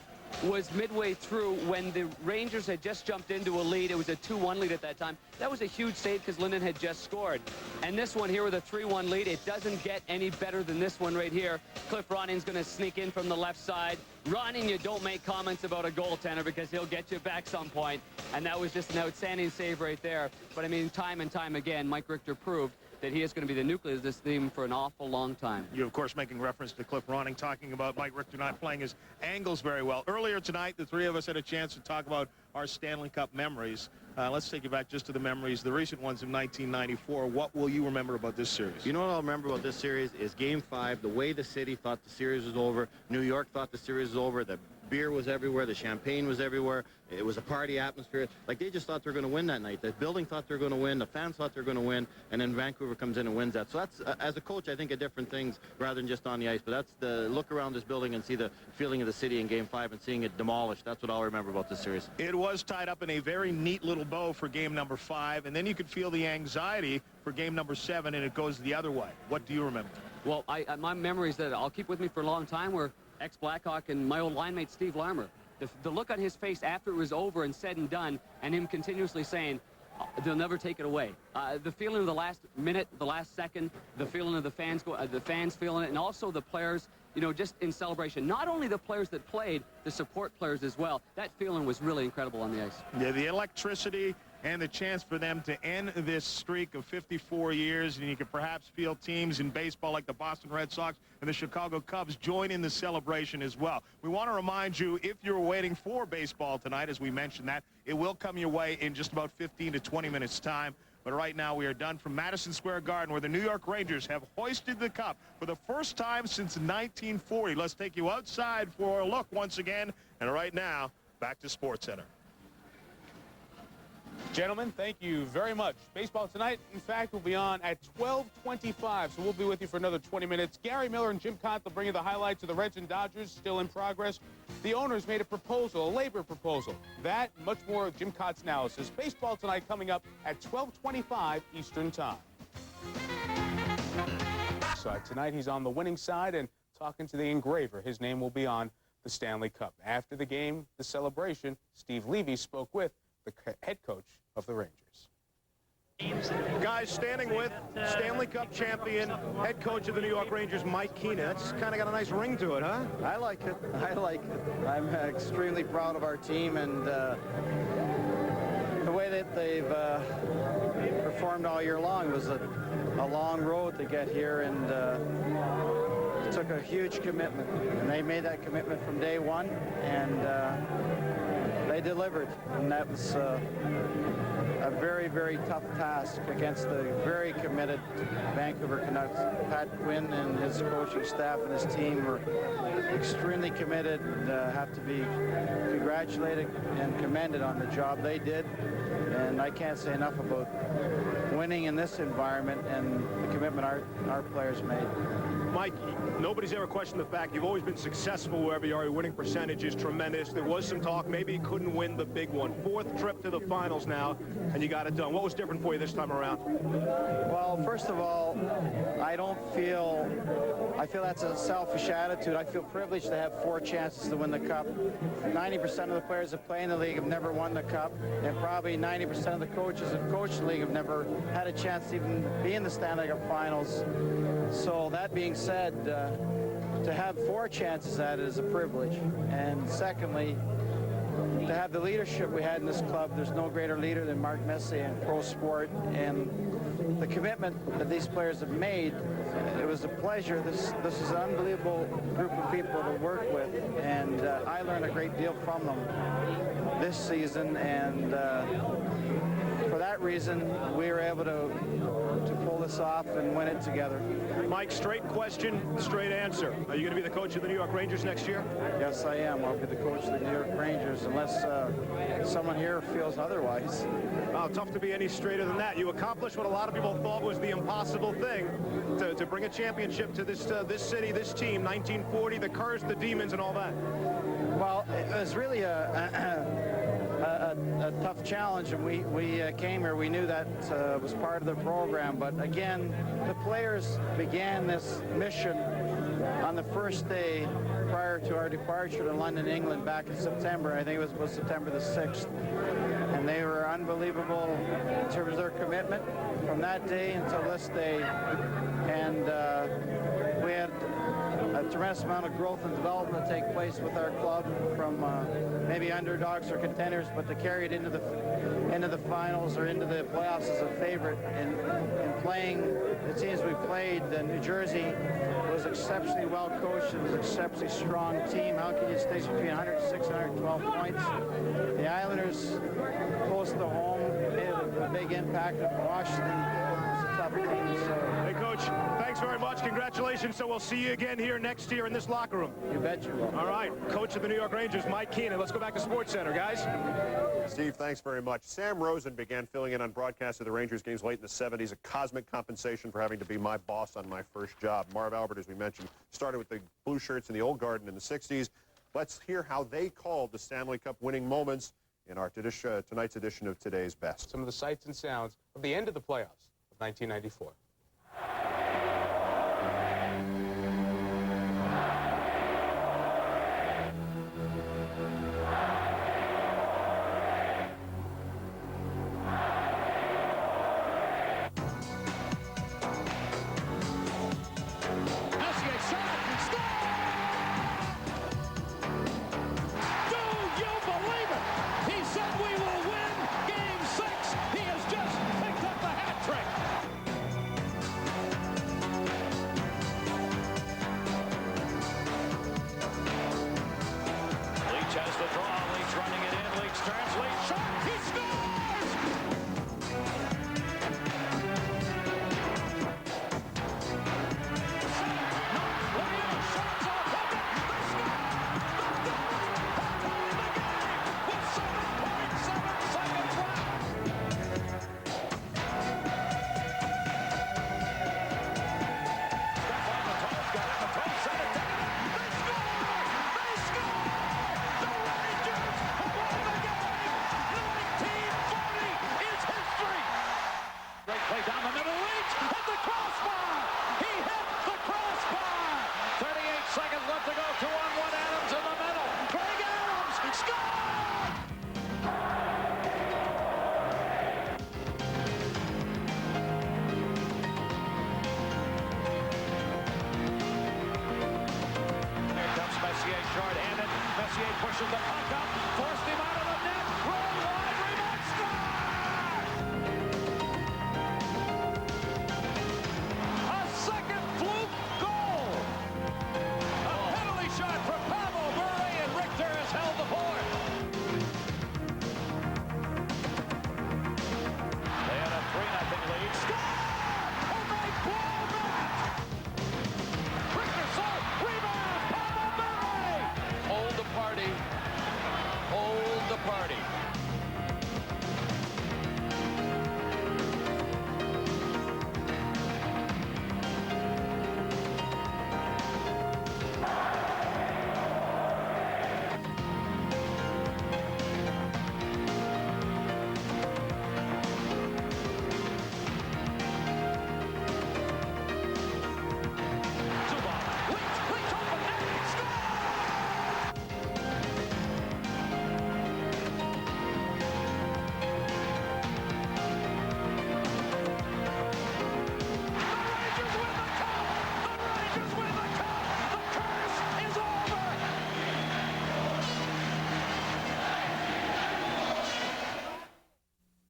Speaker 14: was midway through when the Rangers had just jumped into a lead. It was a 2-1 lead at that time. That was a huge save because Linden had just scored. And this one here with a 3-1 lead, it doesn't get any better than this one right here. Cliff Roning's going to sneak in from the left side. Roning, you don't make comments about a goaltender because he'll get you back some point. And that was just an outstanding save right there. But, I mean, time and time again, Mike Richter proved that he is going to be the nucleus of this team for an awful long time.
Speaker 20: You, of course, making reference to Cliff Ronning, talking about Mike Richter not playing his angles very well. Earlier tonight, the 3 of us had a chance to talk about our Stanley Cup memories. Let's take you back just to the memories, the recent ones of 1994. What will you remember about this series?
Speaker 23: You know what I'll remember about this series is Game 5, the way the city thought the series was over. New York thought the series was over. The beer was everywhere. The champagne was everywhere. It was a party atmosphere. Like, they just thought they were going to win that night. The building thought they were going to win. The fans thought they were going to win. And then Vancouver comes in and wins that. So that's, as a coach, I think of different things rather than just on the ice. But that's the look around this building and see the feeling of the city in Game 5 and seeing it demolished. That's what I'll remember about this series.
Speaker 20: It was tied up in a very neat little bow for game number 5. And then you could feel the anxiety for game number 7, and it goes the other way. What do you remember?
Speaker 14: Well, my memories that I'll keep with me for a long time were ex-Blackhawk and my old line mate Steve Larmer. the look on his face after it was over and said and done, and him continuously saying, they'll never take it away. The feeling of the last minute, the last second, the feeling of the fans feeling it, and also the players, you know, just in celebration. Not only the players that played, the support players as well. That feeling was really incredible on the ice.
Speaker 20: Yeah, the electricity and the chance for them to end this streak of 54 years, and you could perhaps feel teams in baseball like the Boston Red Sox and the Chicago Cubs join in the celebration as well. We want to remind you, if you're waiting for baseball tonight, as we mentioned that, it will come your way in just about 15 to 20 minutes time. But right now we are done from Madison Square Garden, where the New York Rangers have hoisted the cup for the first time since 1940. Let's take you outside for a look once again. And right now, back to SportsCenter.
Speaker 19: Gentlemen, thank you very much. Baseball tonight, in fact, will be on at 12:25, so we'll be with you for another 20 minutes. Gary Miller and Jim Cott will bring you the highlights of the Reds and Dodgers, still in progress. The owners made a proposal, a labor proposal. That, much more of Jim Cott's analysis. Baseball tonight coming up at 12:25 Eastern Time. So tonight he's on the winning side and talking to the engraver. His name will be on the Stanley Cup. After the game, the celebration, Steve Levy spoke with the head coach of the Rangers.
Speaker 20: Guys, standing with Stanley Cup champion, head coach of the New York Rangers, Mike Keenan. That's kind of got a nice ring to it, huh?
Speaker 2: I like it. I like it. I'm extremely proud of our team and the way that they've performed all year long. It was a long road to get here, and it took a huge commitment. And they made that commitment from day one, and they delivered, and that was a very, very tough task against the very committed Vancouver Canucks. Pat Quinn and his coaching staff and his team were extremely committed, and have to be congratulated and commended on the job they did. And I can't say enough about winning in this environment and the commitment our players made.
Speaker 20: Mike, nobody's ever questioned the fact you've always been successful wherever you are. Your winning percentage is tremendous. There was some talk maybe you couldn't win the big one. Fourth trip to the finals now, and you got it done. What was different for you this time around?
Speaker 2: Well, first of all, I feel that's a selfish attitude. I feel privileged to have 4 chances to win the Cup. 90% of the players that play in the league have never won the Cup, and probably 90% of the coaches that coach the league have never had a chance to even be in the Stanley Cup finals. So that being said, to have 4 chances at it is a privilege. And secondly, to have the leadership we had in this club, there's no greater leader than Mark Messier in pro sport. And the commitment that these players have made, it was a pleasure. This is an unbelievable group of people to work with, and I learned a great deal from them this season, and for that reason, we were able to pull this off and win it together.
Speaker 20: Mike, straight question, straight answer. Are you going to be the coach of the New York Rangers next year?
Speaker 2: Yes, I am. I'll be the coach of the New York Rangers, unless someone here feels otherwise.
Speaker 20: Oh, tough to be any straighter than that. You accomplished what a lot of people thought was the impossible thing, to bring a championship to this city, this team, 1940, the curse, the demons, and all that.
Speaker 2: Well, it was really a tough challenge, and we came here. We knew that was part of the program, but again, the players began this mission on the first day prior to our departure to London, England, back in September. I think it was September the 6th, and they were unbelievable in terms of their commitment from that day until this day, and we had a tremendous amount of growth and development take place with our club, from maybe underdogs or contenders, but to carry it into the finals or into the playoffs as a favorite. In playing the teams we played, New Jersey was exceptionally well coached. It was an exceptionally strong team. How can you stay between 106 and 112 points? The Islanders, close to home, made a big impact. Washington was a tough team. So.
Speaker 20: Hey, Coach, thanks very much. Congratulations. So we'll see you again here next year in this locker room.
Speaker 2: You bet you will.
Speaker 20: All right, Coach of the New York Rangers, Mike Keenan. Let's go back to SportsCenter, guys.
Speaker 18: Steve, thanks very much. Sam Rosen began filling in on broadcasts of the Rangers games late in the 70s, a cosmic compensation for having to be my boss on my first job. Marv Albert, as we mentioned, started with the blue shirts in the old Garden in the 60s. Let's hear how they called the Stanley Cup winning moments in our tonight's edition of Today's Best.
Speaker 19: Some of the sights and sounds of the end of the playoffs of 1994.